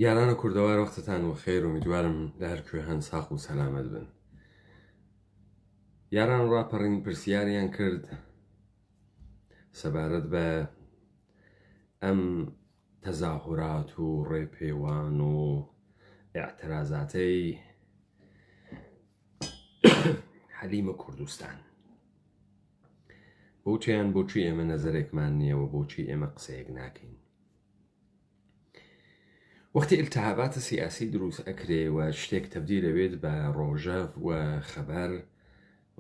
یارانە کوردەوار وەختتان و خێر و میدوارم لە هەرکوێ هەن ساق و سەلامەت بن. یاران ڕاپەڕین پرسیاریان کرد سەبارەت بە ئەم تەزاهورات و ڕێپێوان و ئێعترازاتەی حەلیمە کوردستان. بۆچی ئێمە نەزەرێکمان نییە و بۆچی ئێمە قسەیەک ناکەین؟ وەختی ئیلتیهاباتە سیاسی دروست ئەکرێ و شتێک تەبدیل دەبێت بە ڕۆژە و خەبەر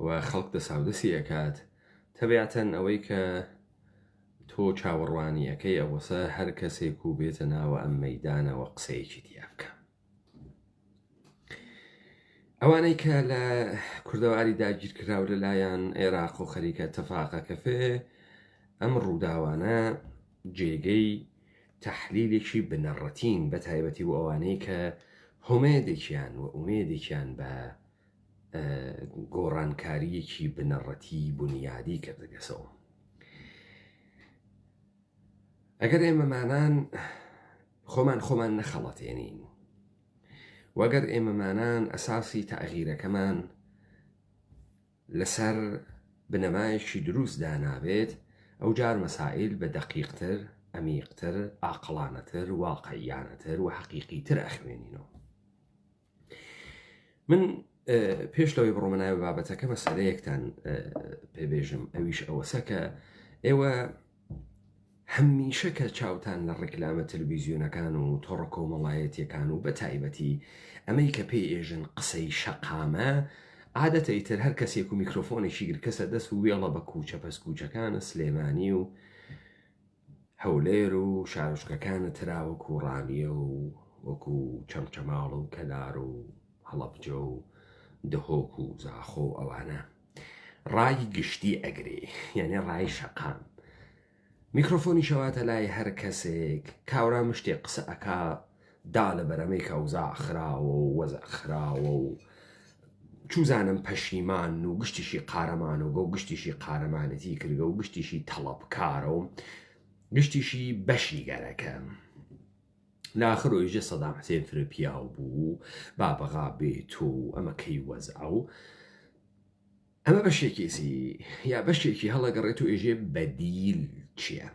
و خەڵک دەساودەسی ئەکات، تەبیعەتەن ئەوەی کە تۆ چاوەڕوانیەکەی ئەوەسە هەر کەسێک و بێتە ناوە ئەم مەیدانەوە قسەیەکی دیا بکە. ئەوانەی کە لە کوردەواری داگیرکراو لەلایەن عێراق و خەریکە تەفاقە کەفێ، ئەم ڕووداوانە جێگەی تەحلیلێکی بنەڕەتین بە تایبەتی و ئەوانەی کە هۆمێدێکیان و ئومێدێکیان بە گۆڕانکاریەکی بنەڕەتی بنیادی کردگەسەوە. ئەگەر ئێمەمانان خۆمان نەخەڵەتێنین وەگەر ئێمەمانان ئەساسی تەغییرەکەمان لەسەر بنەمایەکی دروست دانابێت، ئەو جار مەسائل بە دەقیقتر، ئەمیقتر، ئاقڵانەتر، واقعیانەتر و حەقیقیتر ئەخوێنینەوە. من پێش لەوەی بڕۆمە ناوی بابەتەکە مەسەلەیەکتان پێبێژم، ئەویش ئەوەسە کە ئێوە هەمیشە کە چاوتان لە ڕێکلامە تەلەڤیزیۆنەکان و تۆڕە کۆمەڵایەتیەکان و بە تایبەتی ئەمەی کە پێی ئێژن قسەی شەقامە، عادەتە ئیتر هەر کەسێک و میکرۆفۆنێکی گرکەسە دەست و وێڵە بە کوچە پەسکوچەکانە سلێمانی و هەولێر و شارۆچکەکانە ترا وەکو ڕامیە و وەکو چەمچەماڵ و کەلار و هەڵەبجە و دهۆک و زاخۆ و ئەوانە ڕای گشتی ئەگرێ، یعنی ڕای شەقام. میکرۆفۆنی شەواتە لای هەر کەسێک کاورا مشتێک قسە ئەکا دا لە بەرەمەی کەوزا خراوە و وەزە خراوە و چوزانم پەشیمان و گشتیشی قارەمانە و بۆ گشتیشی قارەمانەتی کردگە و گشتیشی تەڵەبکارە و گشتیشی بەشی گەرەکە. لاخر ئۆیژە سەدام حوسێن فرە پیاو بوو بابەغا بێت و ئەمە کەی وەزع و ئەمە بەشێکیسی یا بەشێکی هەڵەگەڕێت و ئێژێ بەدیل چییە؟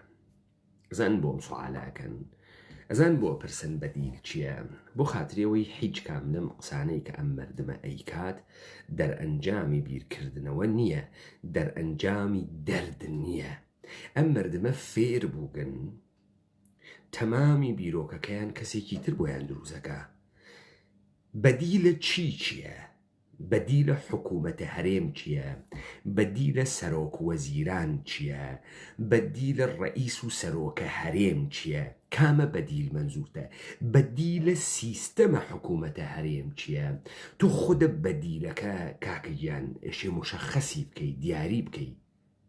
ئەزان بۆم سوالەکەن، ئەزان بۆ پرسن بەدیل چییە؟ بۆ خاترەوەی هیچ کام لەم قسانەی کە ئەم مەردمە ئەیکات دەرئەنجامی بیرکردنەوە نییە، دەرئەنجامی دەرد نییە. ئەم مەردمە فێر بووگن تەمامی بیرۆکەکەیان کەسێکی تر بۆیان دروزەکە. بەدیلە چییە؟ بەدیلە حکوومەتە هەرێم چییە؟ بەدیلە سەرۆک وەزیران چییە؟ بەدیلە ڕئیس و سەرۆکە هەرێم چییە؟ کامە بەدیل منزورتە؟ بەدیلە سیستەمە حکوومەتە هەرێم چییە؟ تو خودە بەدیلەکە کاکەگیان ئێشێ مشەخەسی بکەی، دیاری بکەی.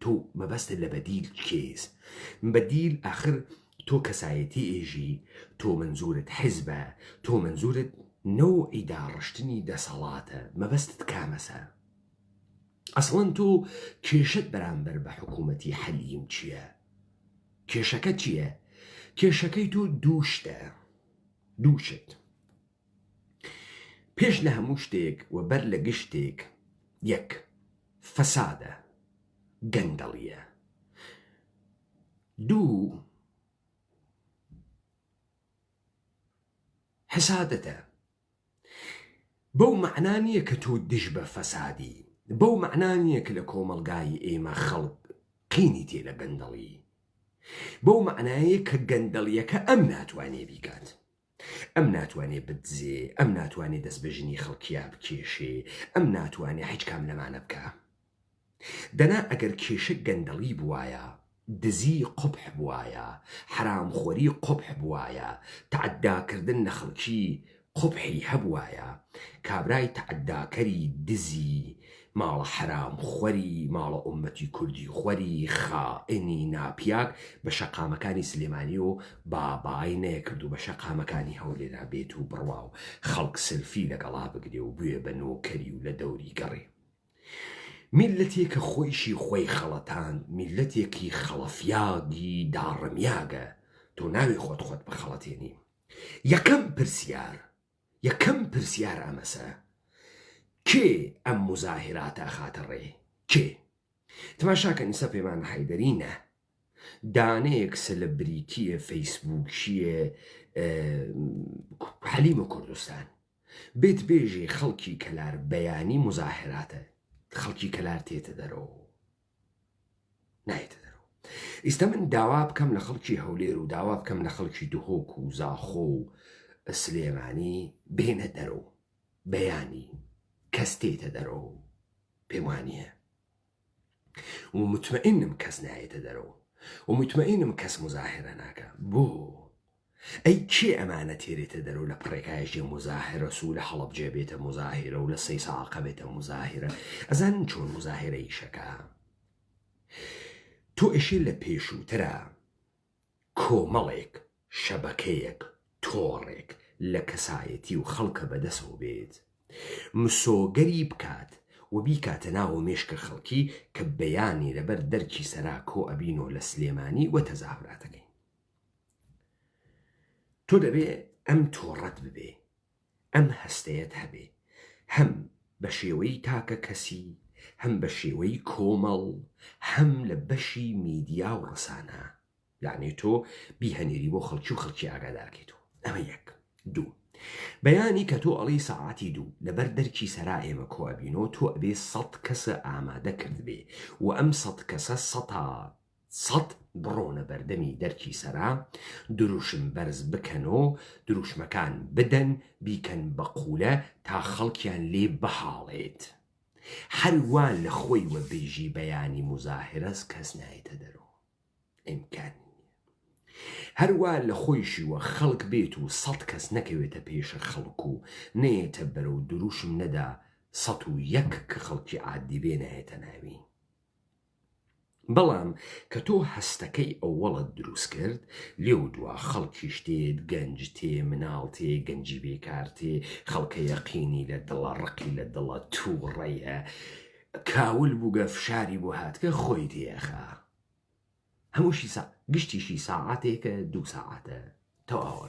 تۆ مەبەستە لە بەدیل کێز؟ بەدیل ئاخر تۆ کەسایەتی ئێژی، تۆ منزورت حیزبە، تۆ منزورت نەوعی داڕشتنی دەسەڵاتە، مەبەستت کامەسە؟ ئەسڵەن تۆ کێشت بەرامبەر بە حکوومەتی حەلیم چییە؟ کێشەکە چییە؟ کێشەکەی تۆ دووشت. پێش لە هەموو شتێک و بەر لە گشتێک یەک فەسادە، گەندەڵیە. دوو حسادەتە. بەو معنaa نییە کە تۆ دژ بە فەسادی، بەو معنaa نییە کە لە کۆمەلگای ئێمە خەڵک قینی تێ لە گەندەڵی، بەو معنایە کە گەندەڵیەکە ئەم ناتوانێ بیکات، ئەم ناتوانێ بدزێ، ئەم ناتوانێ دەست بە ژنی خەڵکیا بکێشێ، ئەم ناتوانێ هیچ کام لەمانە بکە. دەنا ئەگەر کێشە گەندەڵی بوایە، دزی قوبح بوایە، حرامخۆری قوبح بوایە، تعەداکردن لە خەڵکی قوبحی هەبوایە، کابرای تعەداکەری دزی ماڵە حرامخۆری ماڵە ئومەتی کوردی خۆری خائنی ناپیاک بە شەقامەکانی سلێمانی و بابای نەیەکرد و بە شەقامەکانی هەولێرا بێت و بڕوا و خەڵک سلفی لەگەڵا بگرێ و بوێ بە نۆکەری و لە دەوری گەڕێ. میلەتێکە خۆیشی خۆی خەڵەتان، میلەتێکی خەڵەفیاگی داڕەمیاگە، تۆ ناوی خۆت بە خەڵەتێنی. یەکەم پرسیار ئەمەسە کێ ئەم مزاهراتە ئەخاتە ڕێ کێ تەماشاکە نیسە پەیمان حەیدەری نە دانەیەک سەلەبریتیە فەیسبووکیە حەلیمە کوردستان بێت بێژێ خەڵکی کەلار بەیانی مزاهراتە خەڵکی کەلار تێتە دەرەوە نایێتە دەرەوە ئیستا من داوا بکەم لە خەڵکی هەولێر و داوا بکەم لە خەڵکی دهۆک و زاخۆ و سلێمانی بێنە دەرەوە بەیانی کەس تێتە دەرەوە پێم وانییە و متمئینم کەس نایێتە دەرەوە و متمئینم کەس مزاهرە ناکە بۆ ئەی کێ ئەمانە تێرێتە دەرەوە لە پڕێکایشی مزاهرە سو لە هەڵەبجێ بێتە مزاهرە و لە سەی ساقە بێتە مزاهرە ئەزانن چۆن مزاهرە ئیشەکە تۆ ئەشێ لە پێشووترە کۆمەڵێک شەبەکەیەک تۆڕێک لە کەسایەتی و خەڵکە بەدەسەوە بێت مسۆگەری بکات و بیکاتە ناو مێشکە خەڵکی کە بەیانی لەبەر دەرکی سەرا کۆ ئەبینۆ لە سلێمانی وە تەزاهوراتەکەی تۆ دەبێ ئەم تۆڕەت ببێ ئەم هەستەیەت هەبێ هەم بە شێوەی تاکە کەسی هەم بە شێوەی کۆمەڵ هەم لە بەشی میدیا و ڕسانە یعنی تۆ بیهەنێری بۆ خەڵکی و خەڵکی ئاگادارکەیتەوە ئەمە یەک دوو بەیانی کە تۆ ئەڵی سەعاتی دوو لەبەر دەرکی سەرا ئێمە کۆبینۆ تۆ ئەبێ 100 کەسە ئامادە کرد بێ و ئەم 100 کەسە 100 بڕۆنە بەردەمی دەرکی سەرا دروشم بەرز بکەنەوە دروشمەکان بدەن بیکەن بەقولە تا خەڵکیان لێ بەحاڵێت هەروان لە خۆی وە بێژی بەیانی مزاهرەس کەس نایێتە دەرەوە ئیمکان هەروە لە خۆیشی وە خەڵک بێت و 100 کەس نەکەوێتە پێشە خەڵک و نێتە بەرەو دروشم نەدا 101 کە خەڵکی عادی بێ نایێتە ناوی بەڵام کە تۆ هەستەکەی ئەووەڵت دروست کرد لێو دووە خەڵکی شتێت گەنج تێ مناڵ تێ گەنجی بێکار تێ خەڵکە یەقینی لە دڵە ڕقی لە دڵە تووڕەیە کاول بووگە فشاری بۆ هاتکە خۆی تێخە هەمووشی گشتیشی ساعاتێکە 2 ساعاتە تەواوە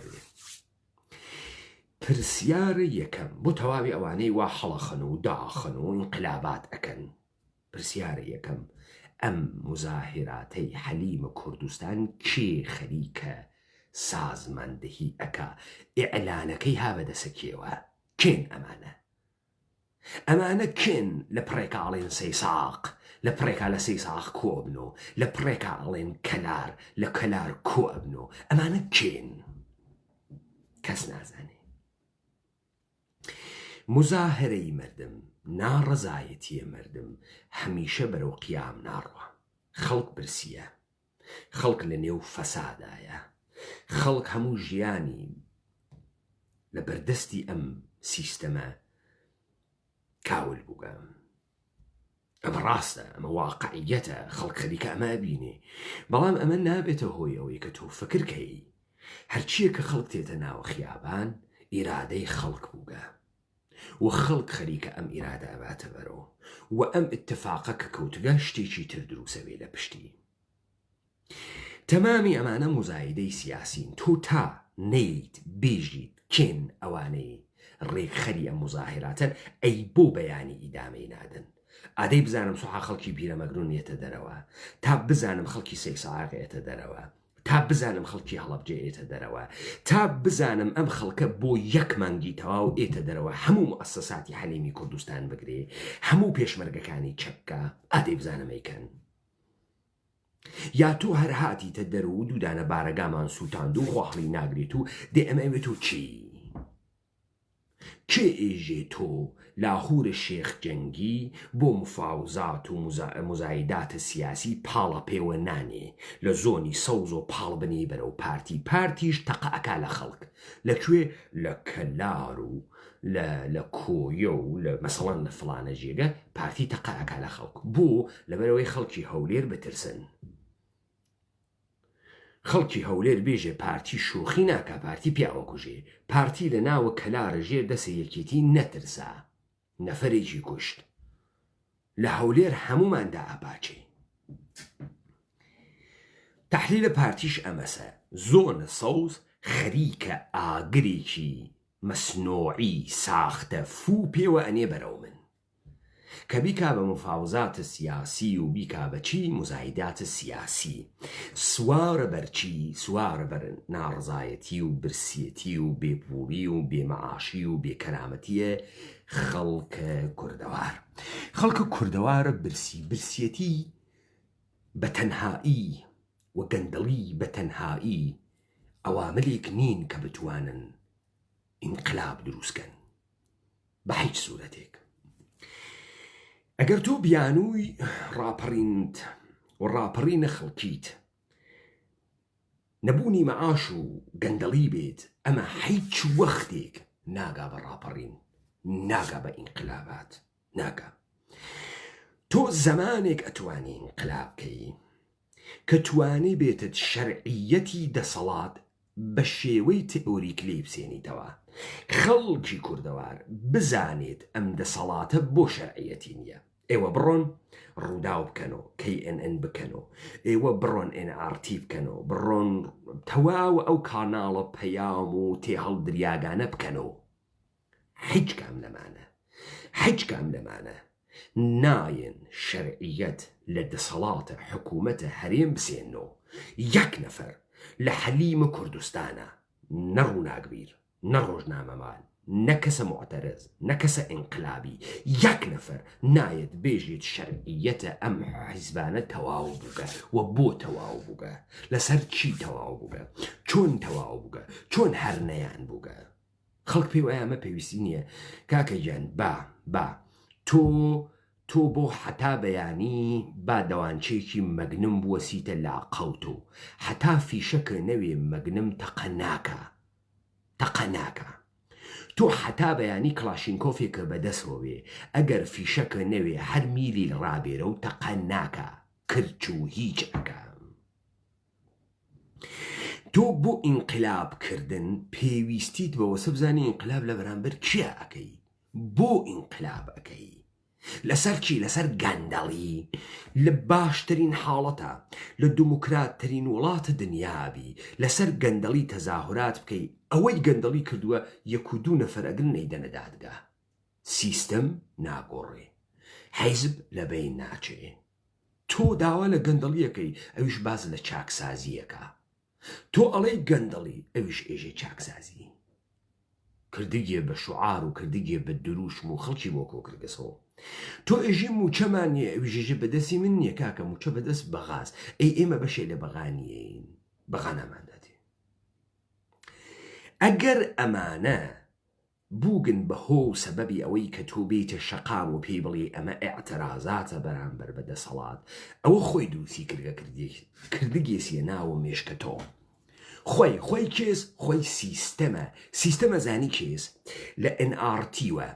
پرسیارە یەکەم بۆ تەواوی ئەوانەی وا هەڵەخەن و داخەن و انقلابات ئەکەن پرسیارە یەکەم ئەم مزاهراتەی حەلیمە کوردستان کێ خەریکە سازماندەهی ئەکا ئیعلانەکەی ها بەدەسەکێوە کێن ئەمانە کێن لە پڕێکاڵێن سەیساق لە پڕێکا لە سەیساق کۆبنۆ لە پڕێکا ئەڵێن کەلار لە کەلار کۆبنۆ ئەمانە کێن کەس نازانێ مزاهرەی مردم ناڕەزایەتیە مردم هەمیشە بەرەو قیام ناڕوە خەڵک برسیە خەڵک لە نێو فەسادایە خەڵک هەموو ژیانی لە بەردەستی ئەم سیستەمە کاول بووگە ئەمە ڕاستە ئەمە واقعیەتە خەڵک خەریکە ئەمە بینێ بەڵام ئەمە نابێتە هۆی ئەوەی کە تۆ فکرکەی هەرچیە کە خەڵک تێتە ناوە خیابان ئیرادەی خەڵک بووگە و خەڵک خەریکە ئەم ئیرادە ئەباتە بەرەوە و ئەم اتفاقە کە کەوتگە شتێکی تر دروسەوێ لە پشتی تەمامی ئەمانە مزایدەی سیاسین تۆ تا نەیت بێژیت کێن ئەوانەی ڕێکخەری ئەم مزاهراتن ئەی بۆ بەیانی ئیدامەی نادن ئادەی بزانم سوحا خەڵکی پیرەمەگرون ێتە دەرەوە تا بزانم خەڵکی سەیساغێتە دەرەوە تا بزانم خەڵکی هەڵەبجێتە دەرەوە تا بزانم ئەم خەڵکە بۆ یەک مانگی تەواو ئێتە دەرەوە هەموو مؤسساتی حەلیمی کوردستان بگرێ هەموو پێشمەرگەکانی چەککە ئادەی بزانم ئەیکەن یا تۆ هەر هاتیتە دەرەوە و دوودانە بارەگامان سووتاند و خواهڵی ناگرێت و دێ ئەمەوێت و چی کێ ئێژێ تۆ لاهور شێخ جەنگی بۆ مفاوزات و مزایداتە سیاسی پاڵە پێوە نانێ لە زۆنی سەوز و پاڵ بنی بەرەو پارتیش تەقەکا لە خەڵک لەکوێ لە کەلار و لە کۆیە و لە مەسەڵەن لە فڵانە جێگە پارتی تەقەکا لە خەڵک بۆ لەبەرەوەی خەڵکی هەولێر بترسن خەڵکی هەولێر بێژێ پارتی شوخی ناکە پارتی پیاوەکوژێ پارتی لە ناوە کەلارە ژێر دەسە یەکێتی نەترسا نەفەرێکی کوشت لە هەولێر هەموماندا ئاپاچێ تەحلیلە پارتیش ئەمەسە زۆنە سەوز خەریکە ئاگرێکی مەسنۆعی ساختە فوو پێوە ئەنێ بەرەو من کە بیکا بە مفاوزاتە سیاسی و بیکا بەچی مزایداتە سیاسی سوارە بەرچی سوارە بەر ناڕزایەتی و برسیەتی و بێپوڵی و بێمەعاشی و بێکەرامەتیە خەڵکە کوردەوار خەڵکە کوردەوارە برسیەتی بە تەنهایی و گەندەڵی بە تەنهایی ئەواملێک نین کە بتوانن ئینقلاب دروستکەن بە هیچ سوورەتێک ئەگەر تۆ بیانووی ڕاپەڕینت و ڕاپەڕینە خەڵکیت نەبوونی مەعاش و گەندەڵی بێت ئەمە هیچ وەختێک ناگا بە ڕاپەڕین ناگا بە ئینقلابات ناگا تۆ زەمانێک ئەتوانی ئینقلاب بکەی کە توانی بێتت شەرعیەتی دەسەڵات بە شێوەی تئۆریک لێ بسێنیتەوە خەڵکی کوردەوار بزانێت ئەم دەسەڵاتە بۆ شەرعیەتی نییە ئێوە بڕۆن ڕووداو بکەنەوە KNN بکەنەوە ئێوە بڕۆن NRT بکەنەوە بڕۆن تەواو ئەو کاناڵە پەیام و تێهەڵدریاگانە بکەنەوە هیچ کام لەمانە نایەن شەرعیەت لە دەسەڵاتە حکوومەتە هەرێم بسێنەوە یەک نەفەر لە حەلیمە کوردستانە نە ڕووناکبیر نە ڕۆژنامەمان نە کەسە معتەرز نە کەسە ئینقلابی یەک نەفەر نایەت بێژێت شەرعیەتە ئەم حیزبانە تەواو بووگە و بۆ تەواو بووگە لەسەر چی تەواو بووگە چۆن تەواو بووگە چۆن هەر نەیان بووگە خەڵک پێی وایە ئەمە پێویستی نییە کاکە گیان با تۆ بۆ حتا بەیانی با دەوانچێکی مەگنم بوەسیتە لاقەوت و حتا فیشەکە نەوێ مەگنم تەقە ناکە تۆ حتا بەیانی کلاشینکۆفێکە بەدەستەوە بێ ئەگەر فیشەکە نەوێ هەر میلی ڕابێرە و تەقە ناکە کرچ و هیچ ئەکە تۆ بۆ ئینقلابکردن پێویستیت بەوەسە بزانی ئینقلاب لە بەرامبەر کیە ئەەکەی بۆ ئینقلاب ئەەکەی لەسەر چی لەسەر گەندەڵی لە باشترین حاڵەتە لە دموکراتترین وڵاتە دنیابی لەسەر گەندەڵی تەزاهورات بکەی ئەوەی گەندەڵی کردووە 1-2 نەفەر ئەگەن نەیدەنە دادگا سیستەم ناگۆڕێ حیزب لەبەین ناچێ تۆ داوا لە گەندەڵیەکەی ئەویش باز لە چاکسازیەکە تۆ ئەڵەی گەندەڵی ئەویش ئێژێ چاکسازی کردگیە بە شوعار و کردگیە بە دروشم و خەڵکی بۆ کۆ کردگەسەوە تۆ ئێژی موچەمانیە ئەویژێژە بەدەستی من نییە کاکە موچە بەدەست بەغاز ئێمە بەشێ لە بەغانیین بەغانەمانداتی ئەگەر ئەمانە بووگن بەهۆ سەبەبی ئەوەی کە تۆ بێتە شەقام و پێی بڵێ ئەمە ئێعترازاتە بەرامبەر بەدەسەڵات ئەوە خۆی دووسی کردگێسیە ناوە مێشکە تۆ خۆی کێز خۆی سیستەمە زانی کێز لە NRT وە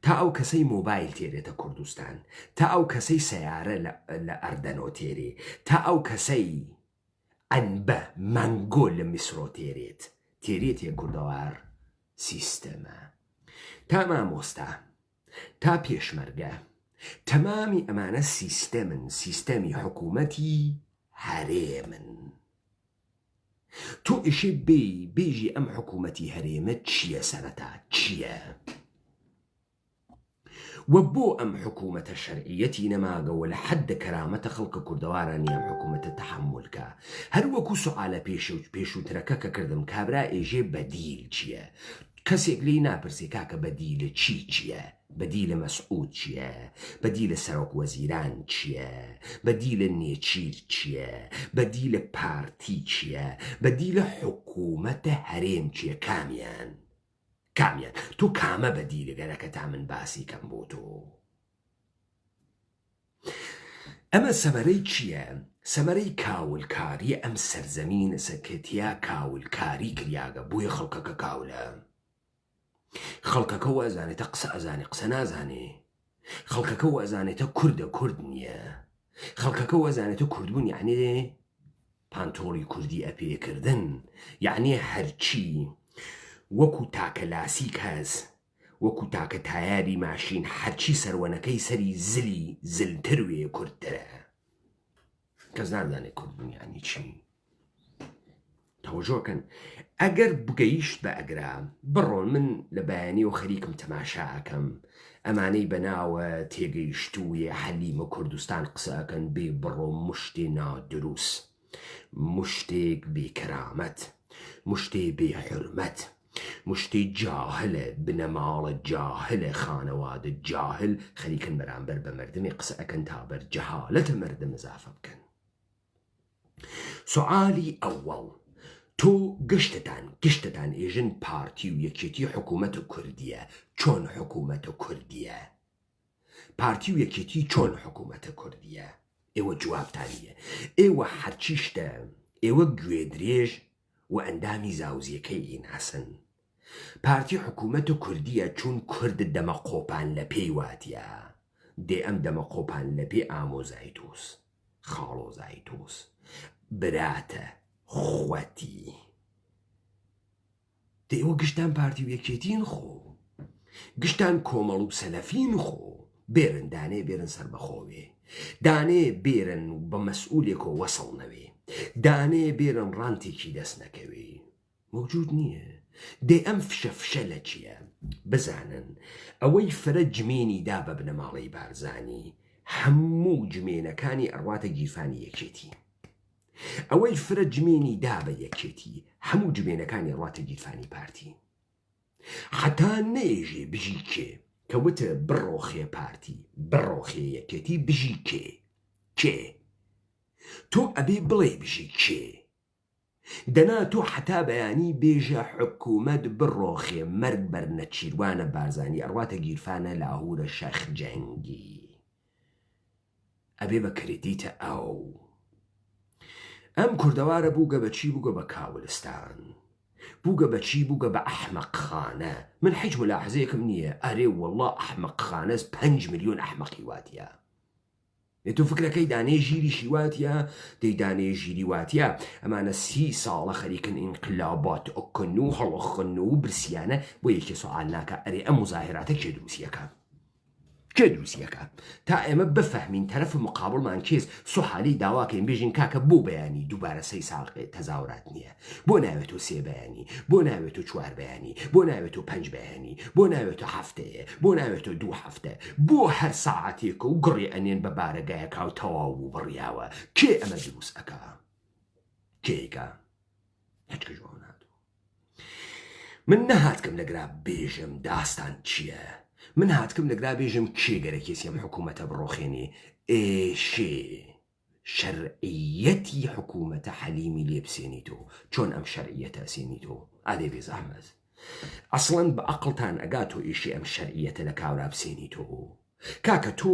تا ئەو کەسەی مۆبایل تێرێتە کوردستان تا ئەو کەسەی سەیارە لە ئەردەنۆ تێرێ تا ئەو کەسەی ئەنبە مانگۆ لە میسرۆ تێرێتە کوردەوار سیستەمە تا مامۆستا تا پێشمەرگە تەمامی ئەمانە سیستەمی حکوومەتی هەرێمن تۆ ئیشێ بێژی ئەم حکوومەتی هەرێمە چییە سەرەتا چییە و بۆ ئەم حکوومەتە شەرعیەتی نەماگەوە لە حەدە کەرامەتە خەڵکە کوردەوارانی ئەم حکوومەتە تەحمولکە هەروەکو سوعالە پێشووترەکە کە کردم کابرا ئێژێ بەدیل چییە کەسێک لی ناپرسێ کاکە بەدیلە چییە بەدیلە مەسعود چییە بەدیلە سەرۆک وەزیران چییە بەدیلە نێچیر چییە بەدیلە پارتی چییە بەدیلە حکوومەتە هەرێم چییە کامیان تۆ کامە بەدیلەگەرەکە تا من باسی کەم بۆ تۆ ئەمە سەمەرەی چییە سەمەرەی کاولکاریە ئەم سەرزەمینە سەکەتیا کاولکاری کریاگە بۆیە خەڵکەکە کاولە خەڵکەکە وەزانێتە قسە ئەزانێ قسە نازانێ خەڵکەکە وەزانێتە کوردە کورد نییە خەڵکەکە وەزانێتە کوردبوون یعنی پانتۆڵی کوردی ئەپێکردن یعنی هەرچی وەکو تاکە لاسیک هەز وەکو تاکە تایاری ماشین هەرچی سەروەنەکەی سەری زلتر وێ کوردترە کەس نازانێت کوردبوون یعنی چی تەوەجۆکەن ئەگەر بگەیشت بە ئەگرا بڕۆن من لە بەیانی و خەریکم تەماشاکەم ئەمانەی بەناوە تێگەیشتوویە حەلیمە کوردستان قسەکەن بێ بڕۆ مشتێ نادروست، مشتێک بێکەرامەت، مشتێ بێحورمەت، مشتی جاهلە، بنەماڵە جاهلە، خانەوادە جاهل خەریکن بەرامبەر بە مردمی قسە ئەکەن تا بەر جەهالەتە مردم ئزافە بکەن. سوعالی ئەوەڵ تۆ گشتتان ئێژن پارتی و یەکێتی حکوومەت و کوردیە چۆن حکوومەتە کوردیە؟ پارتی و یەکێتی چۆن حکوومەتە کوردیە؟ ئێوە جوابتانیە. ئێوە هەرچی شتە ئێوە گوێ درێژ و ئەندامی زاوزیەکەی ئیناسن. پارتی حکوومەت و کوردیە چون کورد دەمە قۆپان لە پێی واتیە دێ ئەم دەمە قۆپان لە پێ ئامۆزایتۆس خاڵۆزایتۆس براتە خوەتی دێ ئێوە گشتان پارتی و یەکێتین خۆ گشتان کۆمەڵ و سەلەفین خۆ بێرن دانێ بێرن سەر بەخۆوێ دانێ بێرن بە مەسئولێکۆ وەسڵ نەوێ دانێ بێرن ڕانتێکی دەست نەکەوێ موجود نییە. دێ ئەم فشە لە چییە؟ بزانن ئەوەی فرە جمێنی دا بە بنەماڵەی بارزانی هەموو جمێنەکانی ئەڕواتە گیرفانی یەکێتی. ئەوەی فرە جمێنی دا بە یەکێتی هەموو جمێنەکانی ڕواتە گیرفانی پارتی. حتا نێژێ بژی کێ کە وتە بڕۆخێ پارتی بڕۆخێ یەکێتی بژی کێ تۆ ئەبێ بڵێ بژی کێ دەنا تۆ حتا بەیانی بێژە حکوومەت بڕۆخێ مەرگ بەرنە چیروانە بارزانی ئەڕواتە گیرفانە لاهورە شەخ جەنگی ئەبێ بە کردیتە ئەو ئەم کوردەوارە بووگە بەچی بووگە بە کاولستان بووگە بەچی بووگە بە ئەحمەقخانە. من هیچ ملاحزەیەکم نییە ئەرێ وەڵڵا ئەحمەقخانەز 5 ملیۆن ئەحمەقی واتیە. تۆ فکرەکەی دانێ ژیری شیواتیە دەی دانێ ژیری واتیە ئەمانە 30 ساڵە خەریکن ئینقلابات ئۆکن و هەڵۆخن و برسیانە بۆ یەکێ سوال ناکە ئەرێ ئەم مزاهراتە کێ دروستیەکە تا ئێمە بفەهمین تەرەف مقابڵمان کێز سوحالی داواکەین بێژین کاکە بۆ بەیانی دووبارە 3 ساڵ تەزاورات نییە بۆ ناوێت و 3 بەیانی بۆ ناوێت و 4 بەیانی بۆ ناوێت و 5 بەیانی بۆ ناوێت و هەفتەیە بۆ ناوێت و 2 هەفتە بۆ هەر ساعتێکە و گڕێ ئەنێن بە بارەگایەکە و تەواو و بڕیاوە کێ ئەمە دروست ئەکا کێیکە هیچکە ژۆ ناتوو. من نەهاتکەم لەگرا بێژم داستان چییە من هاتکم لەگرا بێژم کێگەرە کێسی ئەم حکوومەتە بڕۆخێنێ ئێشێ شەرعیەتی حکوومەتە حەلیمی لێ بسێنیتۆ چۆن ئەم شەرعیەتە ئەسێنیتۆ ئادێ بێ زەحمەت ئەسڵەن بە ئەقڵتان ئەگاتۆ ئێشێ ئەم شەرعیەتە لە کاورا بسێنیتۆ کاکە تۆ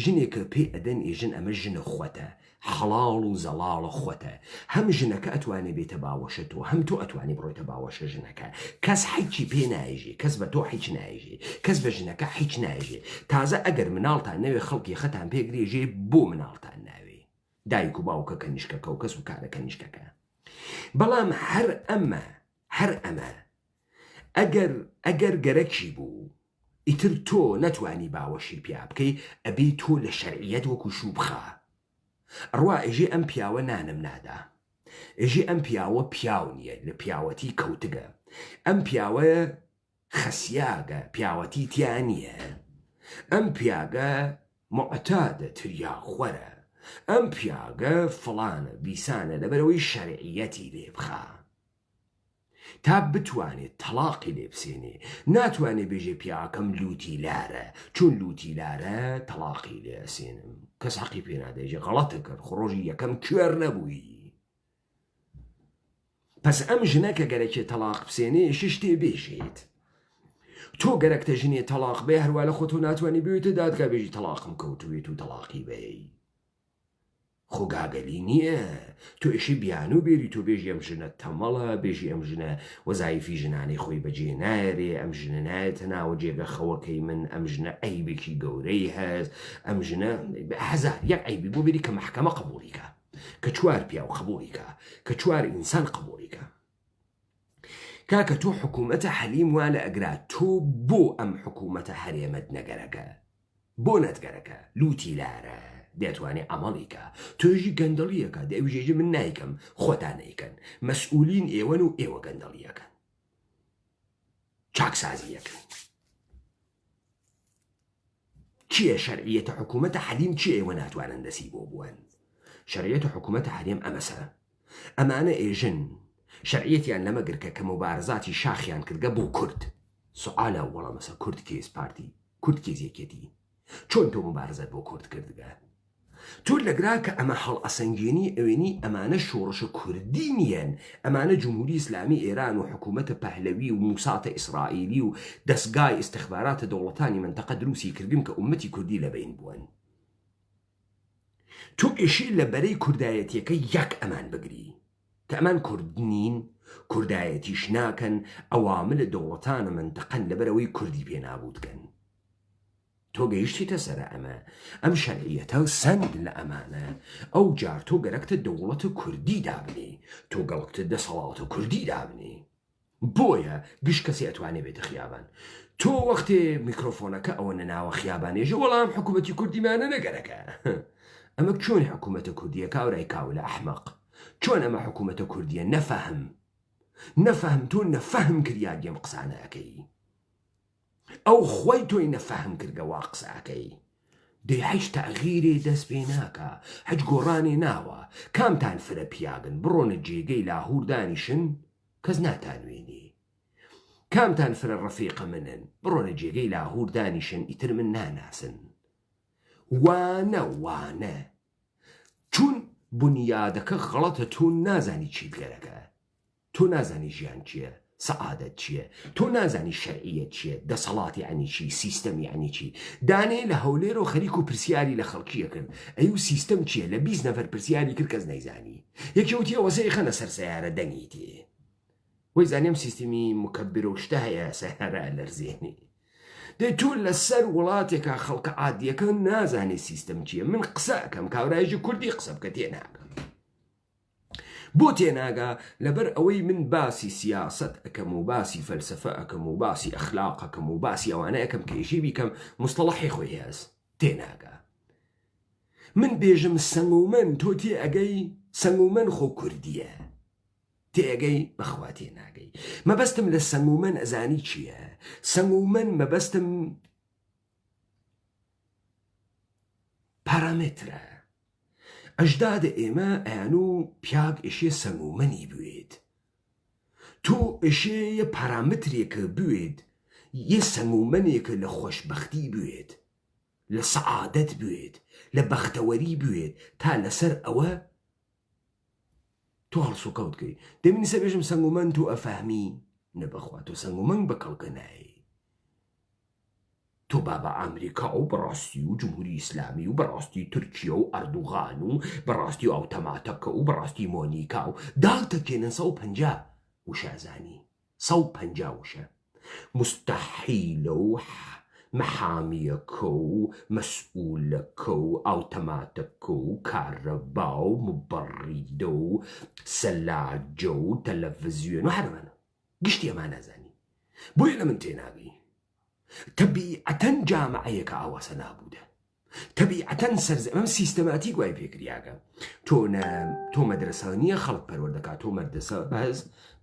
ژنێکە پێ ئەدەن ئێژن ئەمە ژنە خوەتە حەڵاڵ و زەڵاڵە خوەتە هەم ژنەکە ئەتوانێ بێتە باوەشە تۆ هەم تۆ ئەتوانی بڕۆیتە باوەشە ژنەکە کەس هیچی پێ نایژێ کەس بە تۆ هیچ نایژێ کەس بە ژنەکە هیچ نایژێ تازە ئەگەر مناڵتان نەوێ خەڵکی خەتان پێگرێژێ بۆ مناڵتان ناوێ دایک و باوکە کەنیشکەکە و کەس و کارە کەنیشکەکە. بەڵام هەر ئەمە ئەگەر گەرەکی بوو ئیتر تۆ نەتوانی باوەشی پیا بکەی ئەبێ تۆ لە شەرعیەت وەکو شوو بخە ڕوا ئێژێ ئەم پیاوە نانم نادا ئێژێ ئەم پیاوە پیاو نییە لە پیاوەتی کەوتگە ئەم پیاوە خەسیاگە پیاوەتی تیانە ئەم پیاگە معتادە تریاخوەرە ئەم پیاگە فڵانە بیسانە لەبەرەوەی شەرعیەتی لێ بخە تا بتوانێت تەلاقی لێ بسێنێ ناتوانێت بێژێ پیاکەم لوتی لارە چون لوتی لارە تەلاقی لێ ئەسێنم کەس حەقی پێ نادەیژێ غەڵەتە کرد خڕۆژی یەکەم کوێر نەبووی. پس ئەم ژنەکە گەرەکێ تەلاق بسێنێ شتێ بێژێت تۆ گەرەکتە ژنێ تەلاق بێ هەروە لە خۆت و ناتوانانی بێتە دادگا بێژی تەلاقم کەوتوێت و تەلاقی بێی خۆگاگەلی نییە تۆ ئێشی بیان و بێری تۆ بێژی ئەم ژنە تەمەڵە بێژی ئەم ژنە وەزایفی ژنانەی خۆی بەجێ نایرێ ئەم ژنە نایەتە ناوە جێگە خەوەکەی من ئەم ژنە ئەیبێکی گەورەی هەست ئەم ژنە هەزار یەک ئەیبی بۆ بێری کە مەحکەمە قبوڵیکە کە 4 پیاو قبوڵیکە کە 4 ئینسان قبوڵیکە. کاکە تۆ حکوومەتە حەلیم وا لە ئەگرا تۆ بۆ ئەم حکوومەتە هەرێمەت نەگەرەکە بۆ نەتگەرەکە لوتی لارە دەتوانێت ئەمەڵیکە تۆژی گەندەڵیەکە دەویژێژە من نایکەم خۆتانەیکەن مەسئولین ئێوەن و ئێوە گەندەڵیەکەن چاکسازیەکەن چییە شەرعیەتە حکوومەتە حەلیم چی ئێوە ناتوانن دەسی بۆ بوون شەرعیەتە حکوومەتە حەلیم ئەمەسە ئەمانە ئێژن شەرعیەتیان لەمەگرکە کە مبارزاتی شاخیان کردگە بۆ کورد سوالە وەڵامەسە کورد کێز پارتی کورد کێزیەکێتی چۆن تۆ مبارزەت بۆ کورد کردگە تۆ لەگرا کە ئەمە هەڵ ئەسەنگێنی ئەوێنی ئەمانە شۆڕشە کوردی نیەن ئەمانە جمهوری ئیسلامی ئێران و حکوومەتە پەهلەوی و موساتە ئیسرائیلی و دەستگای استخباراتە دەوڵەتانی منتەقە دروستی کردن کە ئومەتی کوردی لەبین بوون تۆ ئێشی لە بەرەی کوردایەتیەکە یەک ئەمان بگری کە ئەمان کورد نین کوردایەتیش ناکەن ئەوامە دەوڵەتانە منتەقەن لەبەرەوەی کوردی پێنابووتکەن تۆ گەیشتیتە سەر ئەم شەرعیەتە سند لە ئەمانە ئەو جار تۆ گەرەکتە دەوڵەتە کوردی دابنی تۆ گەڵکتە دەسەڵاتە کوردی دابنی بۆیە گشت کەسی ئەتوانێ بێتە خیابان تۆ وەختێ میکرۆفۆنەکە ئەوە نەناوە خیابانێژە وەڵام حکوومەتی کوردیمانە نەگەرەکە ئەمە چۆن حکوومەتە کوردیە کاورای کاو لە ئەحمەق چۆن ئەمە حکوومەتە کوردیە نەفەهم تۆ نەفەهم کردیا گێم قسانەکەی ئەو خۆی تۆی نەفەهم کردگەوا قساکەی دەی هەچ تەغیرێ دەست پێ ناکە هەچ گۆڕانێ ناوە کامتان فرە پیاگن بڕۆنە جێگەی لاهوور دانیشن کەس ناتانوێنی کامتان فرە ڕەفیقە منن بڕۆنە جێگەی لاهوور دانیشن ئیتر من ناناسن وانە چون بنیادەکە غەڵەتە تۆ نازانی چیت گەرەکە تۆ نازانی ژیان چییە سەعادەت چییە تۆ نازانی شەرعیەت چییە دەسەڵاتی عنی چی سیستەمی عنی چی دانێ لە هەولێر و خەریک و پرسیاری لە خەڵکیەکەن ئەی و سیستەم چییە لە 20 نەفەر پرسیاری کرد کەس نەیزانی یەکێوتی ئەوەسەی خەنە سەر سەیارە دەنگی تێ وەی زانیم سیستمی مکەبر و شتە هەیە سەیارە لەرزێنی دەی تۆ لەسەر وڵاتێکە خەڵکە عادیەکە نازانێ سیستەم چییە من قسە ئەەکەم کاورایژی کوردی قسە بکە تێناکەم بۆ تێناگا لەبەر ئەوەی من باسی سیاست ئەەکەم و باسی فەلسفە ئەەکەم و باسی ئەخلاق ئەەکەم و باسی ئەوانە ئەەکەم کێشی بیکەم مستەڵەحی خۆی هەز تێناگا من بێژم سەنگومەن تۆ تێ ئەگەی سەنگومەن خۆ کوردیە تێگەی بەخوا تێناگەی مەبەستم لە سەنگومەن ئەزانی چییە سەنگومەن مەبەستم پارامێترە ئەژدادە ئێمە ئەیان و پیاگ ئێشێ سەنگومەنی بوێت تۆ ئێشەیە پارامترێکە بوێت یە سەنگومەنێکە لە خۆشبەختی بوێت لە سەعادەت بوێت لە بەختەوەری بوێت تا لەسەر ئەوە تۆ هەڵسوکەوتکەی دەمینیسە بێژم سەنگومەن تۆ ئەفەهمی نەبەخوا تۆ سەنگومەن بەکەڵکە نایی تۆ بابە ئەمریکا و بەڕاستی و جمهوری ئیسلامی و بەڕاستی تورکیە و ئەردوغان و بەڕاستی و ئەوتەماتەکە و بەڕاستی مۆنیکا و داڵتەکێنن 150 وشازانی 150 وشە مستەحیلە و محامیەکە و مەسئولەکە و ئەوتەماتەکە و کارەبا و مبەڕیدە و سەلاجە و تەلەڤیزیۆن و هەرمانە گشتی ئەمان نازانی بۆیە لە من تێناگەی تەبیعەتەن جامعەیەکە ئاواسە نابوودە تەبیعەتەن سەرزەمەم سیستەماتی گوای پێکریاگە تۆ مەدرسە نییە خەڵک پەروەردەکات تۆ مەدرسە بەهەز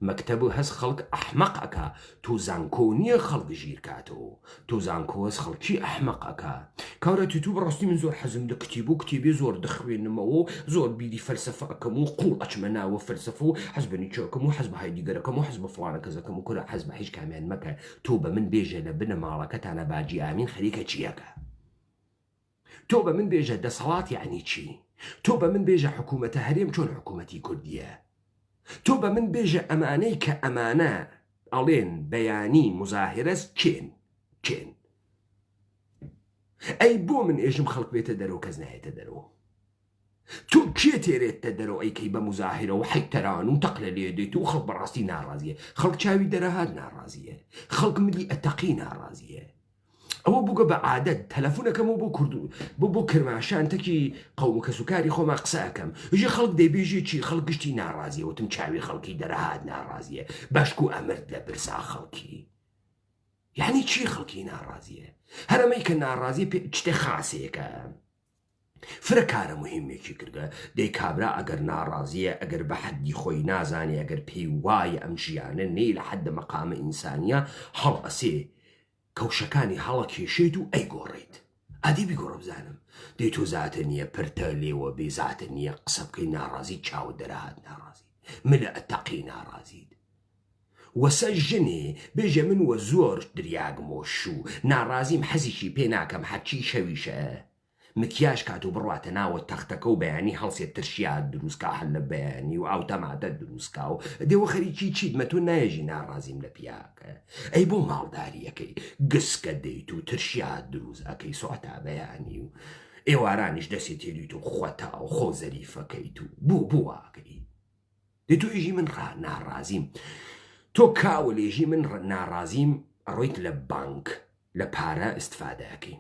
مەکتەب و هەز خەڵک ئەحمەقەکە تۆ زانکۆ نییە خەڵک ژیرکاتەوە تۆ زانکۆ هەز خەڵکی ئەحمەقەکە کاورەتی تو بەڕاستی من زۆر حەزم لە کتێب و کتێبێ زۆر دەخوێنمەوە زۆر بیری فەلسەفە ئەەکەم و قوڵ ئەچمە ناوە فەلسەفە و حەز بە نیچۆکەم و حەز بە هایدیگەرەکەم و حەز بە فڵانە کەزەکەم و کورە حەز بە هیچ کامیان مەکە تۆ بە من بێژە لە بنە ماڵەکەتانە باجی ئامین خەریکە چیەکە تۆ بە من بێژە دەسەڵات یعنی چی تۆ بە من بێژە حکوومەتە هەرێم چۆن حکوومەتی کوردیە تۆ بە من بێژە ئەمانەی کە ئەمانە ئەڵێن بەیانی مزاهرەس چێن ئەی بۆ من ئێژم خەڵک بێتە دەرەوە کەس نایێتە دەرەوە تۆ کێ تێرێتە دەرەوە ئەیکەی بە مزاهرە و حیتەران و تەقلە لێ دێت و خەڵک بەڕاستی ناڕازیە خەڵک چاوی دەرەهات ناڕازیە خەڵک ملی ئەتەقی ناڕازیە ئەوە بووگە بە عادەت تەلەفۆنەکەمەوە بۆ کورد بۆ کرماشانتەکی قەوم و کەسوکاری خۆما قسەکەم ژێ خەڵک دەیبێژێ چی خەڵک گشتی ناڕازیە وتم چاوی خەڵکی دەرەهات ناڕازیە باشکو ئەمرد لە برسا خەڵکی یعنی چی خەڵکی ناڕازیە هەرەمەی کە ناڕازی شتێ خاسەیەکە فرەکارە مهمێکی کردە دەی کابرا ئەگەر ناڕازیە ئەگەر بە حەدی خۆی نازانێ ئەگەر پێی وایە ئەم ژیانە نەی لە حەدە مەقامە ئینسانیە هەڵ ئەسێ کەوشەکانی هەڵە کێشێت و ئەیگۆڕێت ئادی بیگۆڕە بزانم دەی تۆ زاتە نییە پرتە لێوە بێزاتە نییە قسە بکەی ناڕازی چاوت دەرەهات ناڕازی ملە ئەتەقی ناڕازیت وەسە ژنێ بێژە من وە زۆر دریاگمۆش و ناڕازیم حەزیشی پێ ناکەم حەچی شەویشە مکیاش کات و بڕاتە ناوە تەختەکە و بەیانی هەڵسێت ترشیات دروستکە هەل لە بەیانی و ئاوتەماتە دروستکە و دێوە خەریکی چیت مە تۆ نایژی ناڕازیم لە پیاکە ئەی بۆ ماڵداریەکەی گسکە دەیت و ترشیات دروست ئەەکەی سوعتا بەیانی و ئێوارانیش دەسێت تێریت و خۆتا و خۆ زەریفەکەیت و بوواکەی دێ تۆ ئێژی من ناڕازیم تۆ کاوە لێژی من ناڕازیم ئەڕۆیت لە بانک لە پارە ئستفادەکەی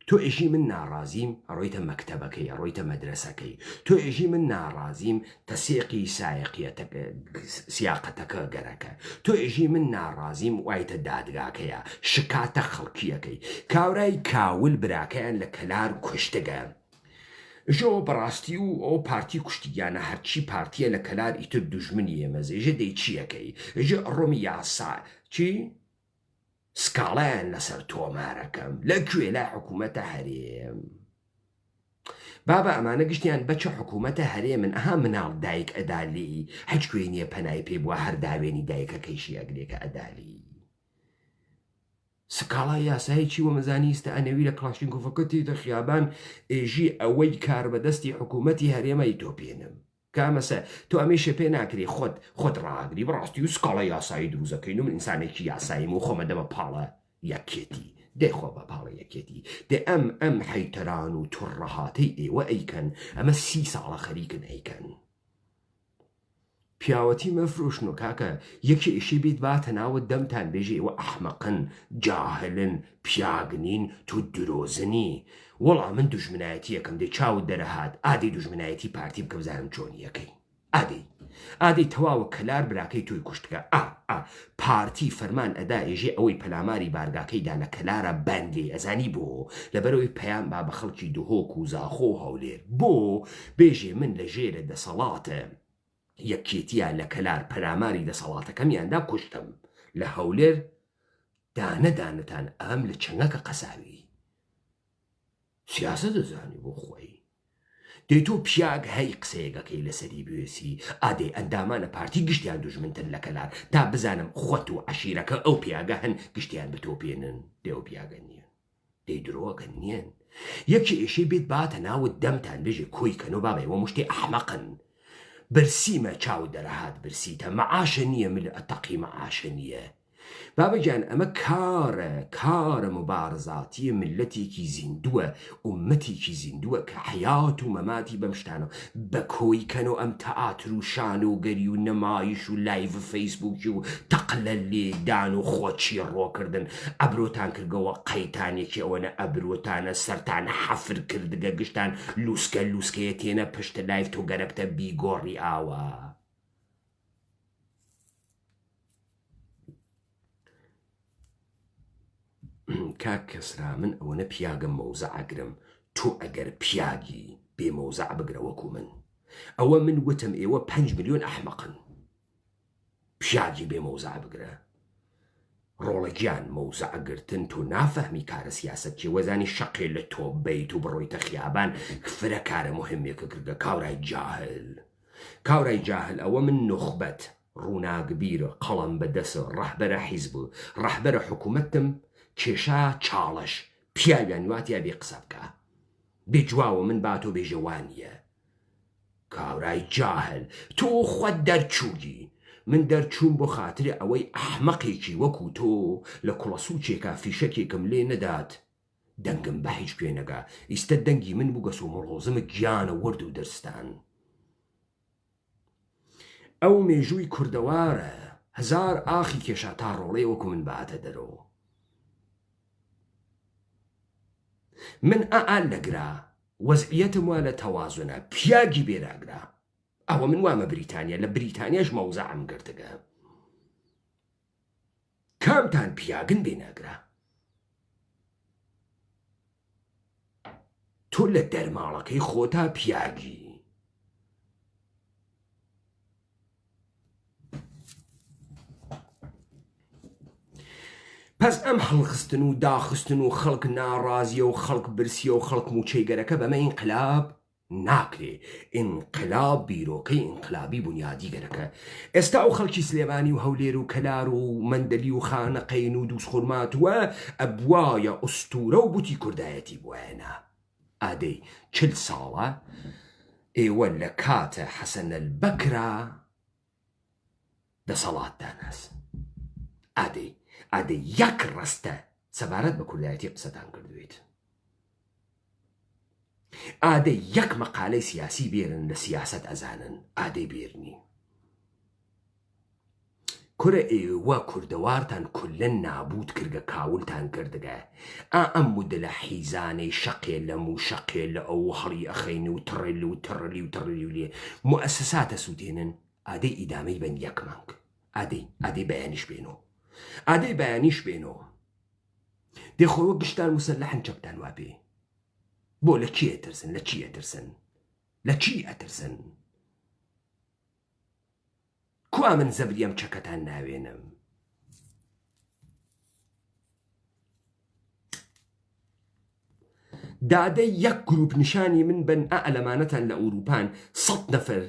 تۆ ئێژی من ناڕازیم ئەڕۆیتە مەکتەبەکەی ئەڕۆیتە مەدرسەکەی تۆ ئێژی من ناڕازیم تەسێقی سیاقەتەکە گەرەکە تۆ ئێژی من ناڕازیم وایتە دادگاکەیە شکاتە خەڵکیەکەی کاورای کاول براکەیان لە کەلار کوشتگە ژۆ بەڕاستی و ئەو پارتی کوشتیگیانە هەرچی پارتیە لە کەلار ئیتر دوژمنی ئێمەزێژە دەی چیەکەی ژە ڕۆمی یاسا چی؟ سکاڵیان لەسەر تۆمارەکەم لەکوێ لای حکوومەتە هەرێم بابە ئەمانە گشتیان بەچە حکوومەتە هەرێمن ئەها مناڵ دایک ئەدالی هەچ کوێ نییە پەنای پێ بووە هەر داوێنی دایکەکەیشی ئەگرێکە ئەدالی سکاڵا یاسایەکی وە مەزانیستە ئەنەوی لە کڵاشینکۆفەکەتی دە خیابان ئێژی ئەوەی کار بەدەستی حکوومەتی هەرێمەی تۆپێنم کامەسە تۆ ئەمێشە پێ ناکری خۆت ڕاگری بڕاستی و سکاڵە یاسایی دروزەکەین و من ئینسانێکی یاساییم و خۆمە دەبە پاڵە یەکێتی دێخۆ بە پاڵە یەکێتی دێ ئەم حەیتەران و توڕەهاتەی ئێوە ئەیکەن ئەمە 30 ساڵە خەریکن ئەیکەن پیاوەتی مەفرۆشن و کاکە یەکی ئیشی بیت باتە ناوە دەمتان بێژێ ئێوە ئەحمەقن جاهلن پیاگنین تو درۆزنی وەڵام من دوژمنایەتی یەکەم دێ چاوت دەرەهات ئادەی دوژمنایەتی پارتی بکە بزانم چۆنی یەکەی ئادەی تەواوە کەلار براکەی تۆی کوشتکە پارتی فەرمان ئەدا ئێژێ ئەوەی پەلاماری بارگاکەیدا لە کەلارە بەندێ ئەزانی بۆ لەبەرەوەی پەیام با بە خەڵکی دهۆک و زاخۆ هەولێر بۆ بێژێ من لە ژێرە دەسەڵاتە یەکێتیە لە کەلار پەلاماری دەسەڵاتەکەمیاندا کوشتم لە هەولێر دانەدانتان ئەم لە چەنگەکە قەساوی سیاسە دەزانی بۆ خۆی دەی تۆ پیاگ هەی قسەیەکەکەی لەسەری بوێسی ئادەی ئەندامانە پارتی گشتیان دوژمنتن لە کەلار تا بزانم خۆت و عەشیرەکە ئەو پیاگە هەن گشتیان بتۆپێنن دێو پیاگە نییە دەی درۆگە نیەن یەکی ئێشەی بێت باتە ناوت دەمتان بێژێ کۆی کەنەوە بابێەوە مشتی ئەحمەقن برسیمە چاو دەرەهات برسیتە مەعاشە نییە مل ئەتەقی مەعاشە نییە بابەجان ئەمە کارە مبارزاتی ملەتێکی زیندووە ئومەتێکی زیندووە کە حیات و مەماتی بەم شتانە بە کۆیکەنەوە ئەم تەئاتر و شان و گەری و نەمایش و لایڤ فەیسبووکی و تەقلە لێدان و خۆچی ڕۆکردن ئەبرۆتان کردەوە قەیتانێکی ئەوەنە ئەبرۆتانە سەرتانە حەفر کردگە گشتان لوسکەیە تێنە پشتە لایڤ تۆ گەرەبتە بیگۆڕی ئاوە کاک کەسرا من ئەوەنە پیاگەم مەوزەعەگرم تۆ ئەگەر پیاگی بێمەوزەع بگرە وەکو من ئەوە من وتم ئێوە 5 ملیۆن ئەحمەقن پیاگی بێمەوزەع بگرە ڕۆڵەگیان مەوزەعگرتن تۆ نافەهمی کارە سیاسەت چی وەزانی شەقێ لە تۆ بیت و بڕۆیتە خیابان فرە کارە مهمێکە کردە کاورای جاهل ئەوە من نخبەت ڕووناگبیرە قەڵەم بەدەسە ڕەهبەرە حیزب ڕەهبەرە حکوومەتم کێشا چاڵش پیاویان واتیا بێ قسە بکە بێجواوە من باتۆ بێژەوانیە کاورای جاهل تۆ خۆت دەرچووی من دەرچووم بۆ خاترە ئەوەی ئەحمەقێکی وەکو تۆ لە کوڵەسوچێکە فیشەکێکم لێ نەدات دەنگم بە هیچ پێ نەگا ئیستە دەنگی من بوو گەس و مڕۆزمە گیانە وەرد و دەرستان ئەو مێژووی کوردەوارە هزار ئاخی کێشا تا ڕۆڵێ وەکو من باتە دەرەوە من ئەعال لەگرا وەزعیەتم وا لە تەوازنە پیاگی بێراگرا ئەوە من وامە بریتانیا لە بریتانیاش مەوزەعم گرتگە کامتان پیاگن بێناگرا تۆ لە دەرماڵەکەی خۆتا پیاگی. پس ئەم هەڵخستن و داخستن و خەڵک ناڕازیە و خەڵک برسیە و خەڵک موچەیگەرەکە بەمە ئینقلاب ناکرێ. ئینقلاب بیرۆکەی ئینقلابی بنیادی گەرەکە. ئێستا ئەو خەڵکی سلێمانی و هەولێر و کەلار و مەندەلی و خانەقەین و دووسخورمات وە ئەبوایە ئوستورە و بوتی کوردایەتی بوایەنە. ئادەی 40 ساڵە ئێوە لە کاتە حەسەن البەکرا دەسەڵاتدان هەست. ئادەی یەک ڕستە سەبارەت بە کوردایەتی قسەتان کردوێت. ئادەی یەک مەقالەی سیاسی بێرن لە سیاست ئەزانن. ئادەی بێرنی کورە ئێوە کوردەوارتان کولەن نابوت کردگە کاولتان کردگە. ئەم مودە لە حیزانەی شەقێ لەم و شەقێ لە ئەو هەڵی ئەخەین و تڕێل و تڕلی و تڕلی و لێ موەسساتە سوودێنن. ئادەی ئیدامەی بەن یەک مانگ. ئادەی بەیانیش بێنەوە. ئادەی بەیانیش بێنەوە. دێخۆوە گشتان مسەلەحن چەپتان وابێ. بۆ لە چی ئەترسن؟ لە چی ئەترسن؟ کوا من زەبریم چەکەتان ناوێنم. دادەی یەک گروپ نیشانی من بن ئەلەمانەتان لە ئەوروپان 100 نەفەر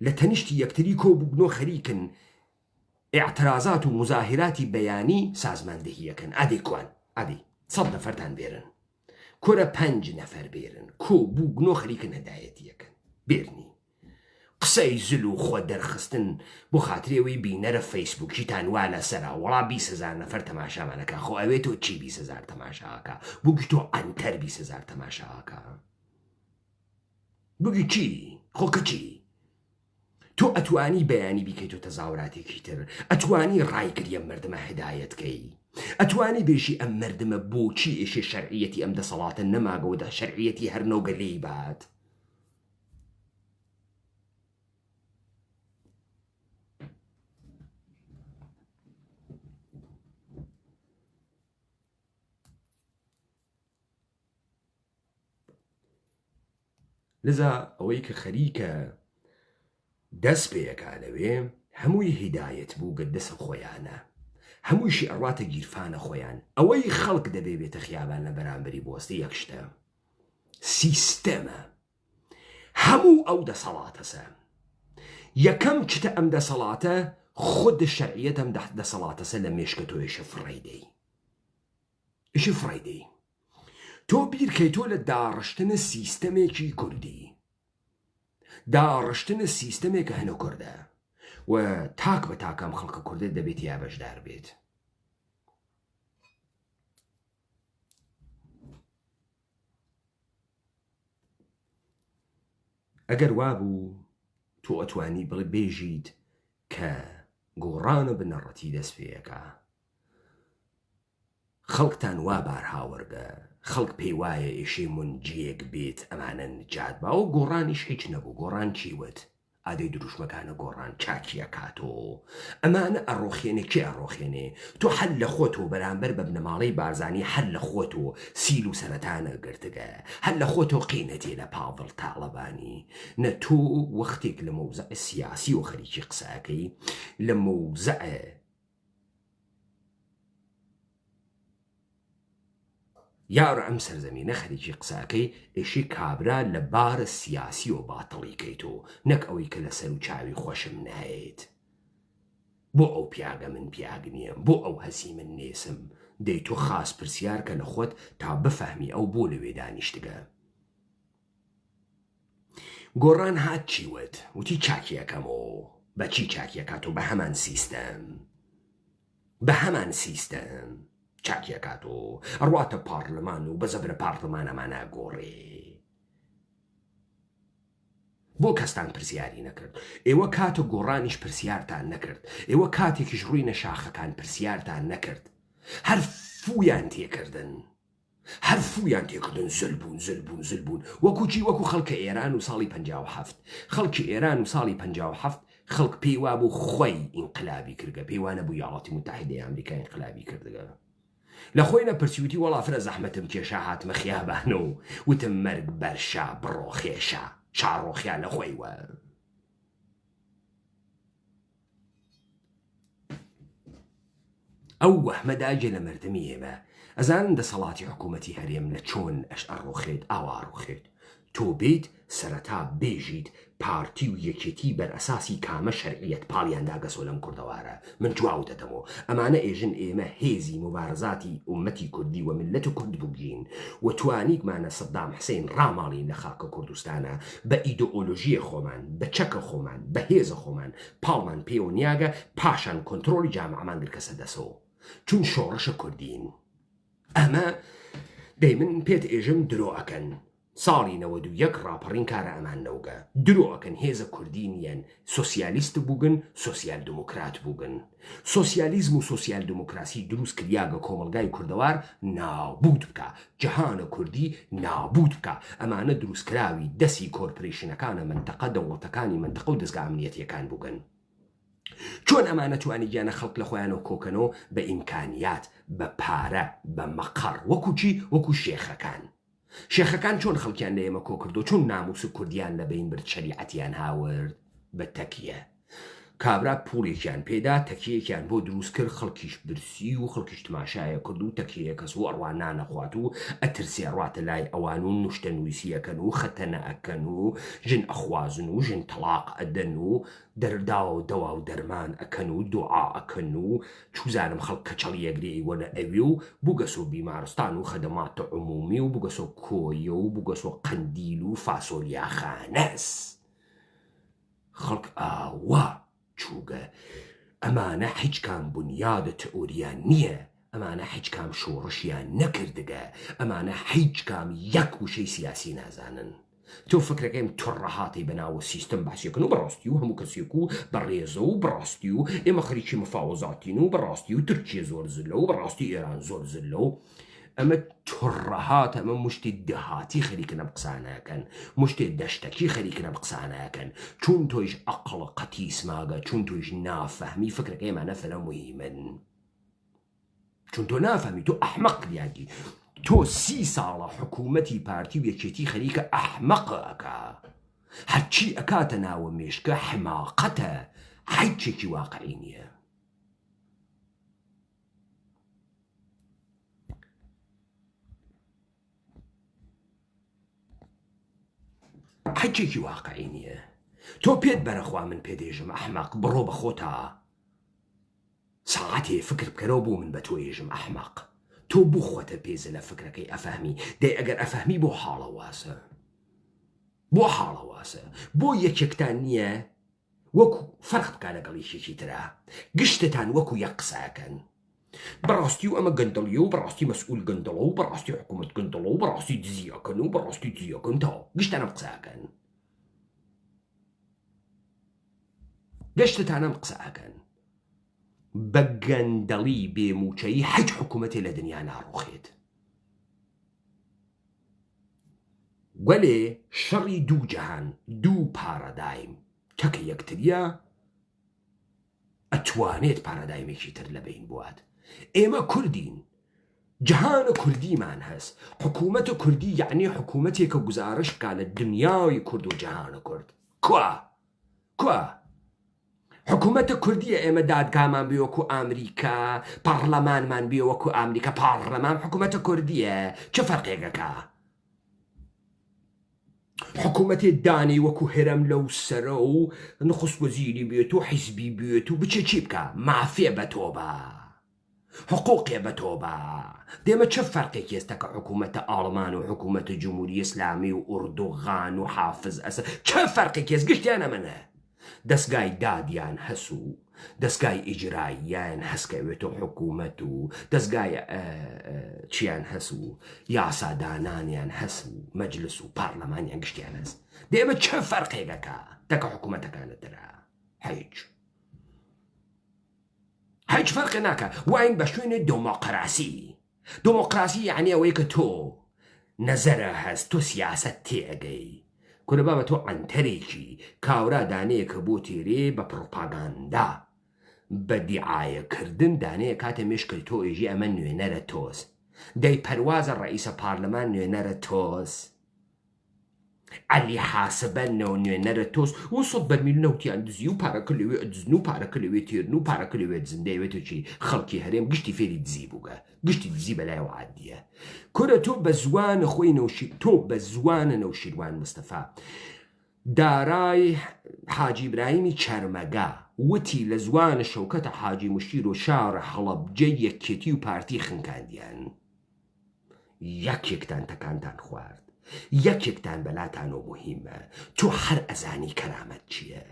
لە تەنیشتی یەکتری کۆبوونۆ خەریکن ئاعترازات و مزاهراتی بەیانی سازماندەهیەکەن. ئادەی کوان؟ ئادەی 100 نەفەرتان بێرن. کۆرە 5 نەفەر بێرن کۆبوونۆ خەریکن هەدایەتیەکەن. بێرنی قسەی زل و خۆ دەرخستن بۆ خاترێەوەی بینەرە فەیسبووکیتان وا لەسەرا وەڵا 20,000 نەفەر تەماشامانەکە. خۆ ئەوێت تۆ چی 20,000 تەماشاکە؟ بگوی تۆ ئەنتەر 20,000 تەماشاکە. بگوی چی؟ خۆ کەچی؟ تۆ ئەتوانی بەیانی بیکەیت و تەزاوراتێکی تر. ئەتوانی ڕایگری ئەم مردمە هدایەتکەی. ئەتوانی بێژی ئەم مردمە بۆچی ئێشێ شەرعیەتی ئەم دەسەڵاتە نەماگەوەدا شەرعیەتی هەرنەوگەلەی بات. لذا ئەوەی کە خەریکە دەست پێیەکا لەوێ هەمووی هیدایەت بوو گەدەسە خۆیانە. هەموویشی ئەڕاتە گیرفانە خۆیان. ئەوەی خەڵک دەبێ بێتە خیابان لە بەرامبەری بۆستە یەک شتە سیستەمە. هەموو ئەو دەسەڵاتەسە. یەکەم چتە ئەم دەسەڵاتە خود شەرعیەت ئەم دەسەڵاتەسە لە مێشکە تۆ ئێشە فڕەیدەی. تۆ بیرکەی تۆ لە داڕشتنە سیستەمێکی کوردی. داڕشتنە سیستەمێکە هەنە کووردە و تاک بە تاکەم خەڵکە کوردێت دەبێت یا بەشدار بێت. ئەگەر وابوو تۆ ئەتوانی بڵێ بێژیت کە گۆڕانە بنەڕەتی دەست پێیەکە. خەڵکتان وا بارهاوەرگە. خەڵک پێی وایە ئێشەی منجیەک بێت ئەمانە نجات با و گۆڕانیش هیچ نەبوو. گۆڕان چیوت؟ ئادەی دروشمەکانە گۆڕان چاکیە کاتۆ. ئەمانە ئەڕۆخێنێ کێ ئەڕۆخێنێ؟ تۆ هەل لە خۆتۆ بەرامبەر بە بنەماڵەی بارزانی هەل لە خۆتۆ سیل و سەرەتانە گرتگە. هەل لە خۆتۆ قینەتێ لە پاڵ تاڵەبانی. نە تۆ وەختێک لە مەوزە سیاسی و خەریکی قسەکەی لە مەوزە یاڕە ئەم سەرزەمینە خەریکی قساکەی ئێشی کابرا لە بارە سیاسی و باتڵی کەیتۆ نەک ئەوەی کە لەسەر و چاوی خۆشم نایێت. بۆ ئەو پیاگە من پیاگ نییەم. بۆ ئەو هەسی من نێسم. دەی تۆ خاس پرسیار کە لە خۆت تا بفەهمی ئەو بۆ لەوێ دانیشتگە. گۆڕان هات چیوت؟ وتی چاکیەکەمەوە. بە چی چاکیەکاتۆ؟ بە هەمان سیستەم چاکیەکاتۆ. ئەڕواتە پارلەمان و بە زەبرە پارلەمانەمانە گۆڕێ. بۆ کەستان پرسیاری نەکرد. ئێوە کاتە گۆڕانیش پرسیارتان نەکرد. ئێوە کاتێکیش ڕووی نەشاخەکان پرسیارتان نەکرد. هەرفویان تێکردن. زل بوون. وەکوچی وەکو خەڵکە ئێران و ساڵی 57. خەڵکی ئێران و ساڵی 57 خەڵک پێی وابوو خۆی ئینقلابی کردگە. پێی وانە بوو یاڵاتی متحیدەی ئەمریکا ئینقلابی کردگە. لە خۆی نەپرسیوتی وەڵا فرە زەحمەتم کێشا هاتمە خیابانە و وتم مەرگ بەرشا بڕۆ خێشە شاڕۆخیان لە خۆیوە. ئەو وەحمەداجێ لە مردمی ئێمە ئەزانن دەسەڵاتی حکوومەتی هەرێم لە چۆن ئەش ئەڕۆخێت ئاوا ڕۆخێت. تۆ بیت سەرەتا بێژیت پارتی و یەکێتی بەر ئەساسی کامە شەرعیەت پاڵیانداگەسۆ لەم کوردەوارە. من جواوتەتەوە ئەمانە ئێژن ئێمە هێزی مبارزاتی ئومەتی کوردی و ملەت کورد بووگین و توانیکمانە سەدام حسێن ڕاماڵین لە خاکە کوردستانە بە ئیدئۆلۆژیە خۆمان بە چەکە خۆمان بە هێزە خۆمان پاڵمان پێوە نیاگە پاشان کۆنتڕۆلی جامعمان گرکەسە دەسەوە چون شۆڕشە کوردین. ئەمە دەی من پێت ئێژم درۆ ئەکەن ساڵی 91 ڕاپەڕین کارە ئەمان نەوگە درۆ ئەکەن هێزە کوردینیان سۆسیالیست بووگن سۆسیال دموکرات بووگن. سۆسیالیزم و سۆسیال دموکراسی دروست کردیاگە کۆمەلگای کوردەوار نابود بکە جەهانە کوردی نابود بکە. ئەمانە دروستکراوی دەسی کۆرپۆریشنەکانە منتەقە دەوڵەتەکانی منتەقە و دەستگا ئەمنیەتیەکان بووگن. چۆن ئەمانە توانی گیانە خەڵک لە خۆیانەوە کۆکەنەوە بە ئیمکانیات بە پارە بە مەقەڕ وەکو چی وەکو شێخەکان. شێخەکان چۆن خەڵکیان لە ئێمە کۆکردو چۆن ناموس و کوردیان لە بین برد شەریعەتیان هاورد بە تەکیە. کابرا پوڵێکیان پێدا تەکیەکیان بۆ دروست کرد خەڵکیش برسی و خەڵکیش تماشایە کرد و تەکیە کەس و ئەڕوان نانەخوات و ئەترسێ ڕاتە لای ئەوان و نوشتە نوویسیەکەن و خەتەنە ئەکەن و ژن ئەخوازن و ژن تەلاق ئەدەن و دەرداوە و دەوا و دەرمان ئەکەن و دوعا ئەکەن و چوزانم خەڵک کەچەڵیەگرێ وەنە ئەوێ و بووگەسۆ بیمارستان و خەدەماتە عمومی و بووگەسۆ کۆیە و بووگەسۆ قەندیل و فاسۆلیا خانەس. خەڵک ئاوا چووگە ئەمانە هیچ کام بنیادە تئۆریان نییە ئەمانە هیچ کام شۆڕشیان نەکردگە ئەمانە هیچ کام یەک وشەی سیاسی نازانن. تۆ فکرەکەیم توڕەهاتی بەناوە سیستم باسیەکەن و بەڕاستی و هەموو کەسێک و بەڕێزە و بەڕاستی و ئێمە خەریکی مفاوەزاتین و بەڕاستی و تورکیە زۆر زلە و بەڕاستی ئێران زۆر زلە و ئەمە توڕەهات ئەمە مشتی دەهاتی خەریکە بە قسانەکەن مشتێ دەشتەکی خەریکە بە قسانەکەن چون تۆیش ئەقڵ قەتی سماگە چون تۆیش نافەهمی فکرەکە ئێمانە فەرەمووی من چون تۆ نافەهمی تۆ ئەحمەق دیاگی تۆ 30 ساڵە حکوومەتی پارتی و یەکێتی خەریکە ئەحمەق ئەکا هەرچی ئەکاتە ناوە مێشکە حماقەتە هیچێکی واقعی نییە. هیچێکی واقعی نییە. تۆ پێت بەرەخوا من پێدێژم ئەحمەق بڕۆ بە خۆتا ساعتێ فکر بکەرەوە بۆ من بە تۆ ێژم ئەحمەق تۆ بوو خۆتە پێزە لە فکرەکەی ئەفەهمی دەی ئەگەر ئەفەهمی بۆ حاڵە واسە بۆ حاڵە واسە بۆ یەکێکتان نییە وەکو فەرق بکە لەگەڵ یەکێکی ترە گشتتان وەکو یەک قسەکەن بەڕاستی و ئەمە گەندەڵیە و بەڕاستی مەسئول گەندەڵە و بەڕاستی حکوومەت گەندەڵە و بەڕاستی دزیەکەن و بەڕاستی دزیەکەن تاوە گشتانم قسەکەن گەشتتانم قسەکەن بە گەندەڵی بێموچەیی هیچ حکوومەتێ لە دنیا ناڕۆخێت. وەلێ شەڕی دوو جەهان دوو پارەدایم کەکە یەکتریە ئەتوانێت پارەدایمێکی تر لە بین بوات. ئێمە کوردین جەهانە کوردیمان هەست حکوومەتە کوردی یعنی حکوومەتێکە گزارش بکا لە دنیای کورد و جەهانە کورد کوە حکوومەتە کوردیە ئێمە دادگامان بێ وەکو ئامریکا پارلەمانمان بێ وەکو ئامریکا پارلەمان حکوومەتە کوردیە چه فەرقێکەکە حکوومەتێ دانی وەکو هێرەم لەو سەرە و نخست وەزیری بێت و حیزبی بێت و بچێ چی بکە مافێ بە تۆ بە حقوقێ بە تۆ بە دێمە چه فەرقێکی هێستەکە حکوومەتە ئاڵمان و حکوومەتە جمهوری ئیسلامی و ئوردوغان و حافز ئەسە چه فەرقێکی هێست گشتیانە منە دەستگای دادیان هەس و دەستگای ئیجراییان هەسکەوێتەوە حکوومەت و دەستگای چیان هەس و یاسادانانیان هەس و مەجلس و پارلەمانیان گشتیان هەست دێمە چه فەرقێکەکە تەکە حکوومەتەکانترا هیچ فەرقی ناکە واین بە شوێنێ دۆمۆقراسی یعنی ئەوەی کە تۆ نەزەرە هەست تۆ سیاسەت تێئەگەی کورە بابە تۆ ئەنتەرێکی کاورا دانەیەکە بۆ تێرێ بە پڕۆپاگاندا بە دیعایەکردن دانەیە کاتە مێشکل تۆ ئێژی ئەمە نوێنەرە تۆز دەی پەروازە ڕئیسە پارلەمان نوێنەرە تۆز عەلی حاسبە نوێنەرە تۆز و سەد بەرمیل نەوتیان دزی و پارەکە لەوێ ئەدزن و پارەکە لەوێ تێرن و پارەکە لەوێ دزن دەیەوێتە چی خەڵکی هەرێم گشتی فێری دزی بووگە گشتی دزی بەلایەوە عادیە کورە تۆ بە زوانە خۆی تۆ بە زوانە نەوشیروان مستەفا دارای حاجی ئیبراهیمی چەرمەگا وتی لە زوانە شەوکەتە حاجی مشیر و شارە هەڵەبجە یەکێتی و پارتی خنکاندیان یەکێکتان تەکانتان خوارد یەکێکتان بەلاتانەوە مهمە تۆ هەر ئەزانی کەرامەت چییە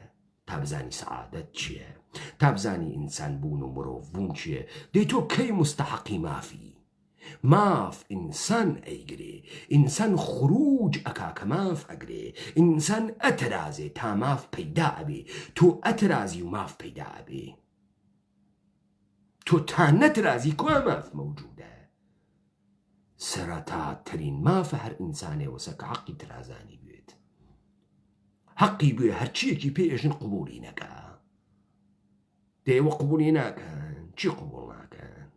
تا بزانی سەعادەت چییە تا بزانی ئینسان بوون و مرۆڤ بوون چییە دەی تۆ کەی مستەحەقی مافی ماف ئینسان ئەیگرێ ئینسان خروج ئەکا کە ماف ئەگرێ ئینسان ئەترازێ تا ماف پەیدا ئەبێ تۆ ئەترازی و ماف پەیدا ئەبێ تۆ تا نەترازی کوا ماف مەوجودە سەرەتاترین مافە هەر ئینسانێ وەسە کە حەقی ترازانی بێت حەقی بێ هەرچیەکی پێشن قبولی نەکە دەیەوە قبولی ناکەن چی قبول ناکەن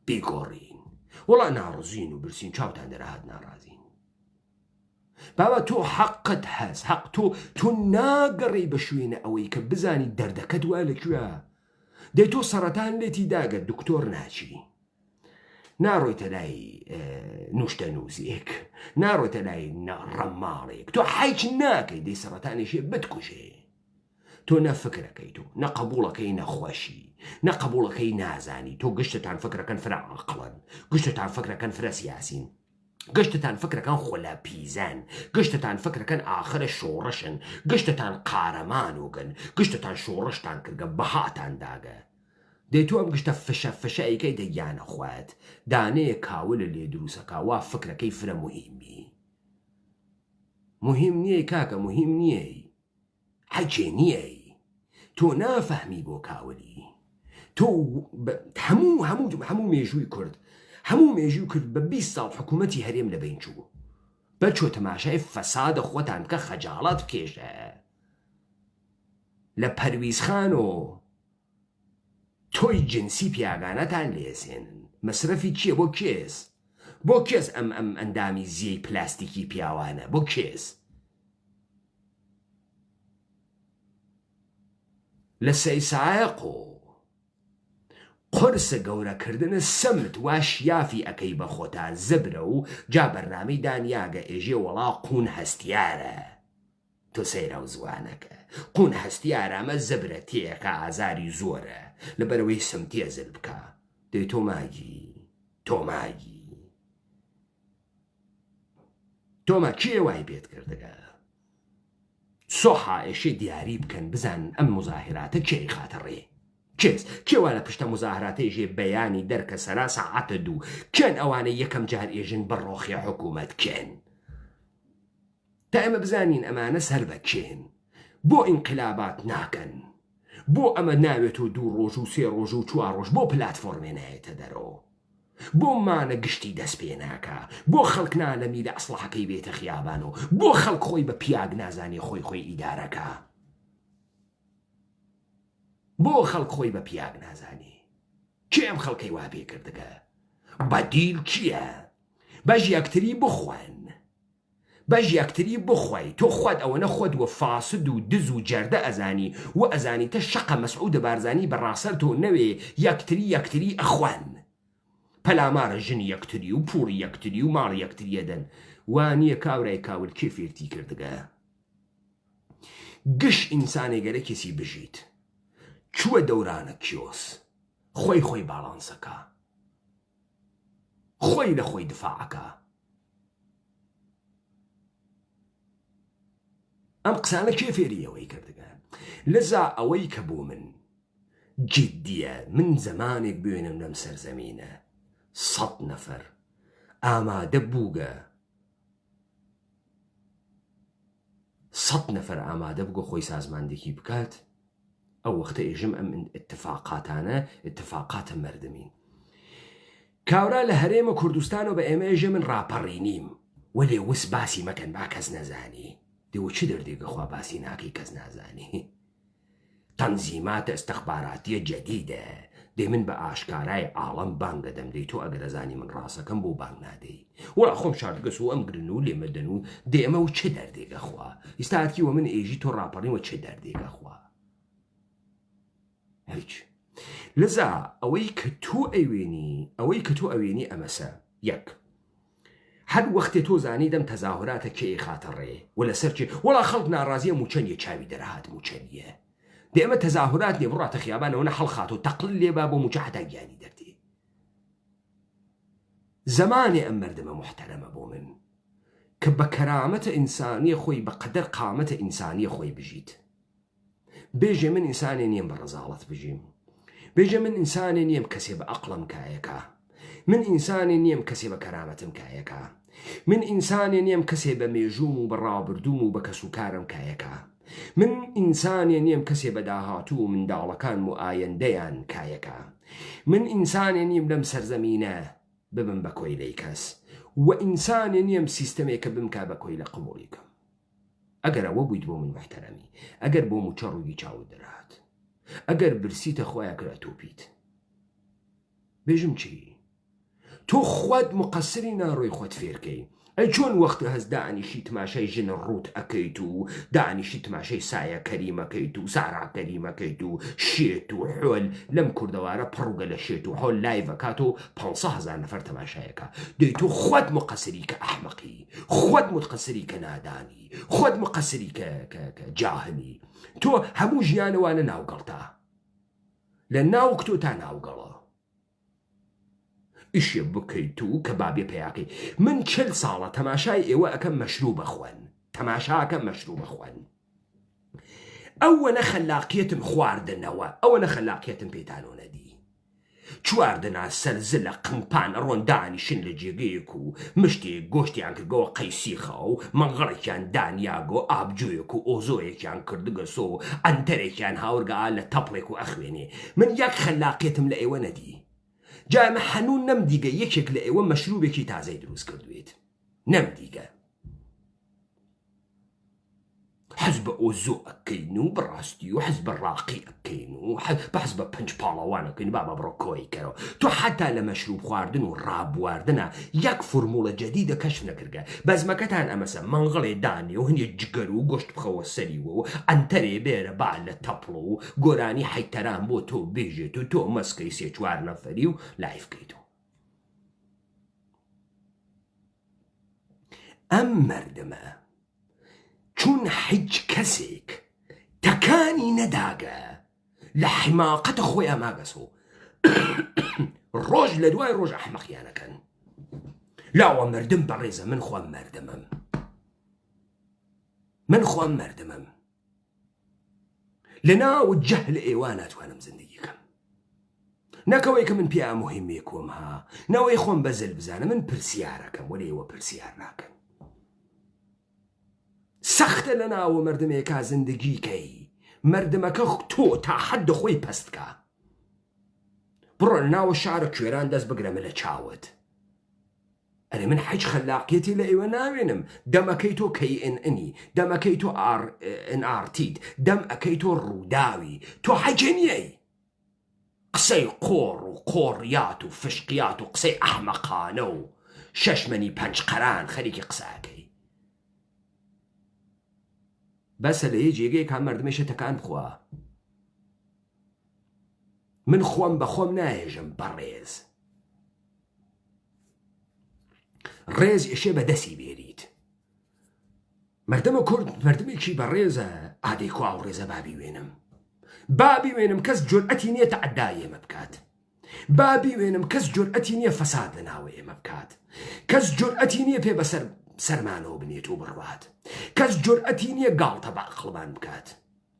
بێگۆڕین وەڵا ناڕزین و برسین چاوتان دەرەهات ناڕازین بابا تۆ حەقت هەست حەق تۆ ناگەڕێی بە شوێنە ئەوەی کە بزانی دەردەکەت وای لەکوێ دەی تۆ سەرەتان لێتی داگە دکتۆر ناچی ناڕۆیتە لای نوشتە نووسێک ناڕۆیتە لای ڕەماڵێک تۆ حیچ ناکەی دەی سەرەتانێشێ بتکوژێ تۆ نەفکرەکەی تۆ نەقبوڵەکەی نەخۆشی نەقبوڵەکەی نازانی تۆ گشتتان فکرەکەن فرە عەقڵن گشتتان فکرەکەن فرە سیاسین گشتتان فکرەکەن خۆلا پیزان گشتتان فکرەکەن ئاخرە شۆڕشن گشتتان قارەمان وگەن گشتتان شۆڕشتان کردگە بەهاتان داگە دەی تۆ ئەم گشتە فشەیکەی دەیانە خوات دانەیە کاولە لێ دروسەکە وا فکرەکەی فرە مهمی مهم نییە کاکە مهم نییە حەجێ نییە تۆ نافەهمی بۆ کاولی تۆ هەموو مێژووی کورد هەموو مێژوو کرد بە 20 ساڵ حکوومەتی هەرێم لە بین چوو بەچۆ تەماشای فەسادە خۆتان بکە خەجاڵات بکێشە لە پەرویزخان و تۆی جنسی پیاگانەتان لێسێنن مەسرەفی چییە بۆ کێس ئەم ئەندامی زیەی پلاستیکی پیاوانە بۆ کێس لە سەیسایق و قرسە گەورەکردنە سەمت وا شیافی ئەەکەی بە خۆتان زبرە و جا بەرنامەی دانیاگە ئێژێ وەڵا قون هەستیارە تۆ سەیرە و زوانەکە قون هەستیارامە زبرە تێەکە ئازاری زۆرە لەبەرەوەی سمتیە زل بکە دەی تۆ ماگی تۆمە کێ وای پێت کردگە سۆحا ئێشێ دیاری بکەن بزان ئەم مزاهراتە کێی خاتە ڕێ کێوە لە پشتە مزاهراتەیژێ بەیانی دەرکە سەرا سەعاتە دوو کێن ئەوانەی یەکەم جار ئێژن بەڕۆخی حکوومەت کێن تا ئێمە بزانین ئەمانە سەر بە کێن بۆ ئینقلابات ناکەن بۆ ئەمە ناوێت و 2 ڕۆژ و 3 ڕۆژ و 4 ڕۆژ بۆ پلاتفۆرمێ نایێتە دەرەوە بۆ مانە گشتی دەست پێ ناکە بۆ خەڵک نالەمی لە ئەسڵحەکەی بێتە خیابان و بۆ خەڵک خۆی بە پیاگ نازانێ خۆی ئیدارەکە بۆ خەڵک خۆی بە پیاگ نازانێ کێ ئەم خەڵکەی وا پێ کردگە بەدیل چییە بەژ یەکتری بخوێن بەژ یەکتری بخوای تۆ خۆت ئەوە نەخۆت وە فاسد و دز و جەردە ئەزانی و ئەزانی تە شەقە مەسعودە بارزانی بەڕاسەر تۆ نەوێ یەکتری ئەخوان پەلامارە ژنی یەکتری و پوڕی یەکتری و ماڵی یەکتریە دەن وانییە کاورای کاول کێ فێرتی کردگە گشت ئینسانێگەرە کەسی بژیت چووە دەورانە کیۆس خۆی باڵانسەکە خۆی لە خۆی دفاعەکە ئەم قسانە کێ فێریەوەی کردگە لەزا ئەوەی کە بۆ من جددیە من زەمانێک بوێنم لەم سەرزەمینە 100 نەفەر ئامادە بووگە 100 نەفەر ئامادە بگۆ خۆی سازماندێکی بکات ئەو وەختە ئێژم ئەم اتفاقاتانە اتفاقاتە مردمین کاورا لە هەرێمە کوردستان و بە ئێمە ئێژە من ڕاپەڕینیم وەلێ وس باسی مەکەن با کەس نەزانی دێوە چی دەردێگە خوا باسی ناکەی کەس نازانی تەنزیماتە ئەستەخباراتیە جەدیدە دێ من بە ئاشکارای ئاڵەم بانگە دەمدەی تۆ ئەگەرەزانی من ڕاستەکەم بۆ بانگ نادەی وڵا خۆم شاردگەس و ئەم گرن و لێمەدەن و دێمە و چه دەردێگە خوا ئیستاکیوە من ئێژی تۆ ڕاپەڕیوە چه دەردێگە خوا هیچ لەزا ئەوەی کە تۆ ئەوێنی ئەمەسە یەک هەر وەختێ تۆ زانی دەم تەزاهوراتە کێ خاتەڕێ و لەسەر چێ وڵا خەڵک ناڕازیە موچەندیە چاوی دەرەهات موچەندیە دێمە تەزاهورات لێ بڕاتە خیابانەوە هەڵخات و تەقلل لێبا بۆ موچە حتا گیانی دەردێ زمانێ ئەم مەردەمە محتەرەمە بۆ من کە بە کەرامەتە ئینسانیە خۆی بەقەدەر قامەتە ئینسانیە خۆی بژیت بێژێ من ئینسانێ نیم بە ڕەزاڵەت بژیم بێژێ من ئینسانێ نیم کەسێ بە ئەقڵم کایەکە من ئینسانێ نیم کەسێ بە کەرامەتم کایەکە من ئینسانێ نیم کەسێ بە مێژوم و بە ڕابردوم و بە کەسوکارم کایەکە من ئینسانێ نیم کەسێ بە داهاتوو و منداڵەکان و ئایندەیان کایەکە من ئینسانێ نیم لەم سەرزەمینە ببم بە کۆیلەی کەس و ئینسانێ نیم سیستەمێکە بمکا بە کۆیلە قبوڵیکەم ئەگەر ئەوە بوویت بۆ من محتەرەمی ئەگەر بۆ موچە ڕووی چاوت دەرات ئەگەر برسیتە خۆیان کرا تۆپیت بێژم چی تۆ خۆت مقەسری ناڕۆی خۆت فێرکەی ئەی چۆن وەختە هەست دانیشی تماشای ژنە ڕوت ئەەکەیت و دانیشی تماشای سایە کەریمەکەیت و سارا کەریمەکەیت و شێت و حۆل لەم کوردەوارە پڕوگە لە شێت و حۆل لایڤەکات و 500,000 نەفەر تەماشایەکە دەی تۆ خۆت مقەسری کە ئەحمەقی خۆت متقەسری کە نادانی خۆت مقەسری کە جاهلی تۆ هەموو ژیانەوانە ناوگەڵتە لە ناوک تۆ تا ناوگەڵە ئیشێ بکەیت و کە بابێ پێیاکەی من 40 ساڵە تەماشای ئێوە ئەەکەم مەشروع بخۆن تەماشاکە مەشروع بخۆن ئەوە نەخەلاقیەتم خواردنەوە ئەوە نەخەلاقیەتم پێتانۆ نەدی چواردنا سەرزلە قمپان ڕۆندانیشن لە جێگەیەک و مشتێک گۆشتیان کردگەوە قەیسیخە و مەنغەڵێکیان دانیاگۆ ئابجوویەک و ئۆزۆیەکیان کردگە سۆ ئەنتەرێکیان هاورگا لە تەپڵێک و ئەخوێنێ من یەک خەلاقیەتم لە ئێوە نەدی جامە حەنوون نەمدیگە یەکێک لە ئێوە مەشروبێکی تازەی دروست کردوێت نەمدیگە حەز بە ئۆزۆ ئەکەین و بەڕاستی و حەز بە ڕاقی ئەکەین و بەحەز بە 5 پاڵەوانەکەین بابە بڕۆ کۆی کەرەوە تۆ حتا لە مەشروب خواردن و ڕابواردنە یەک فورموڵە جەدیدە کەشف نەکردگە بەزمەکەتان ئەمەسە مەنغڵێ دانێ و هەندێک جگەر و گۆشت بخەوە سەریوە و ئەنتەرێ بێرە با لە تەپڵ و گۆرانی حەیتەران بۆ تۆ بێژێت و تۆ مەسکەی 3-4 نەفەری و لایفکەیتەوە ئەم مەردەمە چون هیچ کەسێک تەکانی نەداگە لە حماقەتە خۆی ئەماگەسەوە ڕۆژ لە دوای ڕۆژ ئەحمەقیانەکەن لاوە مردم بەڕێزە من خۆم مەردەمەم لە ناو جەهل ئێوە ناتوانم زندگیکەم نەکەوەی کە من پێیان مهمێ کۆم ها نەوەی خۆم بەزل بزانە من پرسیارەکەم وەلێ ئێوە پرسیار ناکەن سەختە لە ناوە مردمێکا زندگیکەی مردمەکە تۆ تا حەد خۆی پەستکە بڕۆ لە ناوە شارە کوێران دەست بگرەمە لە چاوت ئەرێ من هیچ خەلاقیەتی لە ئێوە ناوێنم دەمەکەی تۆ KNNی دەمەکەی تۆ NRTیت دەم ئەەکەی تۆ ڕووداوی تۆ حەجەنیەی قسەی قۆڕ و قۆڕیات و فشقیات و قسەی ئەحمەقانە و 6 مەنی 5 قەران خەریکی قساکەی بەسە لە هیچ جێگەیە کام مردمێشە تەکان بخوا من خۆم بە خۆم ناهێژم بەڕێز ڕێز ئێشێ بەدەستی بێریت مردمە کورد مردمێکی بەڕێزە ئادەی خوا و ڕێزە بابی وێنم کەس جورئەتی نییە تەعەدای ئێمە بکات بابی وێنم کەس جورئەتی نییە فەساد لە ناوە ئێمە بکات کەس جورئەتی نییە پێ بەسەر سەرمانەوە بنێت و بڕوات کەس جورئەتی نییە گاڵتە بە عەقڵمان بکات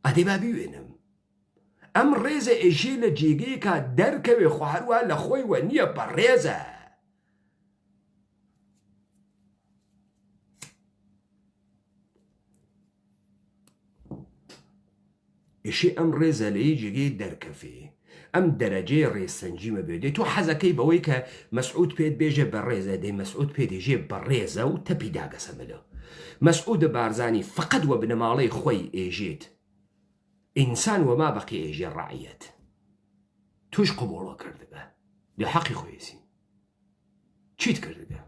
ئادەی بابی وێنم ئەم ڕێزە ئێژێ لە جێگەیەکە دەرکەوێ خواروە لە خۆی وە نییە بەڕێزە ئێشێ ئەم ڕێزە لە جێگەی دەرکەفێ ئەم دەرەجەی ڕێزسەنجیمە بێ تۆ حەزەکەی بەوەی کە مەسعود پێت بێژێ بەڕێزە دەی مەسعود پێ دێژێ بەڕێزە و تەپی داگەسەمەلە مەسعود بارزانی فقط وە بنەماڵەی خۆی ئێژێت ئینسان وەما بەقی ئێژێ ڕعیەت توش قبوڵە کردبە لە حەقی خۆیسی چیت کردبە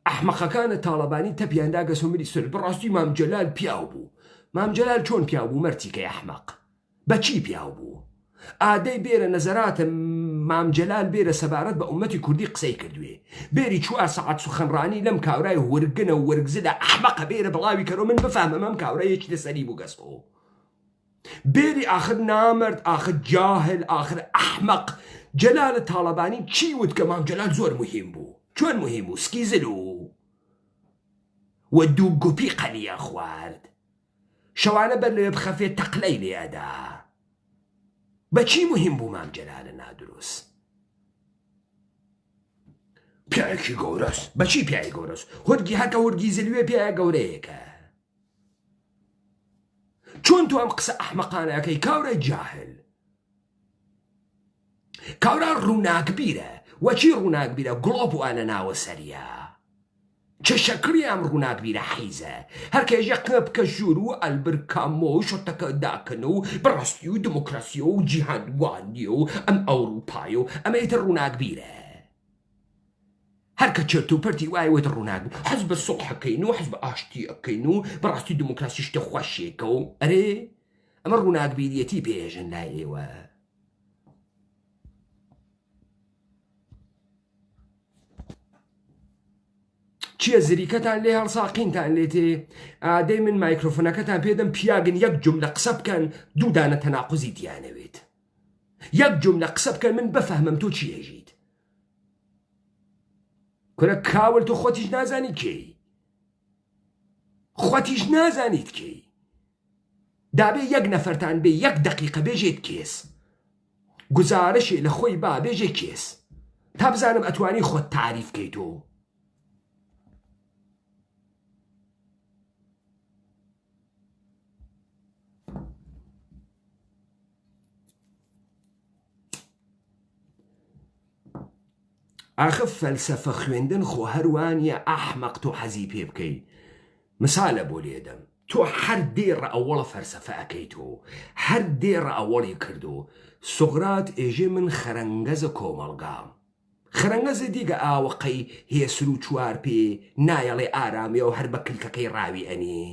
ئەحمەقەکانە تاڵەبانی تەپیاندا گەسۆمری سر بەڕاستی مام جەلال پیاو بوو مام جەلال چۆن پیاو بوو مەرتیکەی ئەحمەق بەچی پیاو بوو ئادەی بێرە نەزەراتە مام جەلال بێرە سەبارەت بە ئومەتی کوردی قسەی کردوێ بێری 4 سەعات سوخەنڕانی لەم کاورای ورگنە و وەرگزدا ئەحمەقە بێرە بڵاوی کەرۆ من بفهمم ئەم کاورایەکی لەسەری بوو گەسەوە بێری ئاخر نامرد ئاخر جاهل ئاخر ئەحمەق جەلالە تاڵەبانی چی وت کە مام جەلال زۆر مهم بوو چۆن مهم بوو سکیزل و دوو گوپی قەلیە خوارد شەوانە بەر لێ بخەفێت تەقلەی لێدا بەچی مهم بوو مام جەلالە نادروست پیاەکی گەورەست بەچی پیای گەورەست هورگی هەکە هورگی زلوێ پیایە گەورەیەکە چۆن تو ئەم قسە ئەحمەقانەکەی کاورە جاهل کاورا ڕووناکبیرە وەچی ڕووناکبیرە گڵۆپ وانە ناوە سەریە چه شەکری ئەم ڕووناکبیرە حیزە هەرکێژە قنە بکە ژوور و ئەلبر کامۆ و شۆتەکە داکەن و بەڕاستی و دموکراسیە و جیهانوانیە و ئەم ئەوروپایە و ئەمەیتە ڕووناکبیرە هەرکە چرت و پرتی وایوێت ڕووناکبیر حەز بە سوڵحەکەین و حەز بە ئاشتی ئەکەین و بەڕاستی دموکراسی شتە خۆشیێکە و ئەرێ ئەمە ڕووناکبیریەتی پێژن لای ئێوە چییە زریکەتان لێ هەڵساقینتان لێ تێ ئادەی من مایکرۆفۆنەکەتان پێدەم پیاگن یەک جملە قسە بکەن دوودانە تەناقوزی دیانەوێت یەک جملە قسە بکەن من بفەهمم تۆ چی هێژیت کورە کاول تۆ خۆتیش نازانیت کێی خۆتیش نازانیت کێی دابێ یەک نەفەرتان بێ یەک دەقیقە بێژێت کێس گوزارشێ لە خۆی با بێژێ کێس تا بزانم ئەتوانی خۆت تعریف کەیتۆ ئاخە فەلسەفە خوێندن خۆ هەروانیە ئەحمەق تۆ حەزی پێ بکەی مسالە بۆ لێدەم تۆ هەر دێڕە ئەوەڵە فەلسەفە ئەەکەی تۆ هەر دێڕە ئەوەڵی کردو سۆغرات ئێژێ من خەرەنگەزە کۆمەڵگام خەرەنگەزە دیگە ئاوەقەی هێسر و چوار پێ نایەڵێ ئارامێ و هەر بە کلکەکەی ڕاوی ئەنێ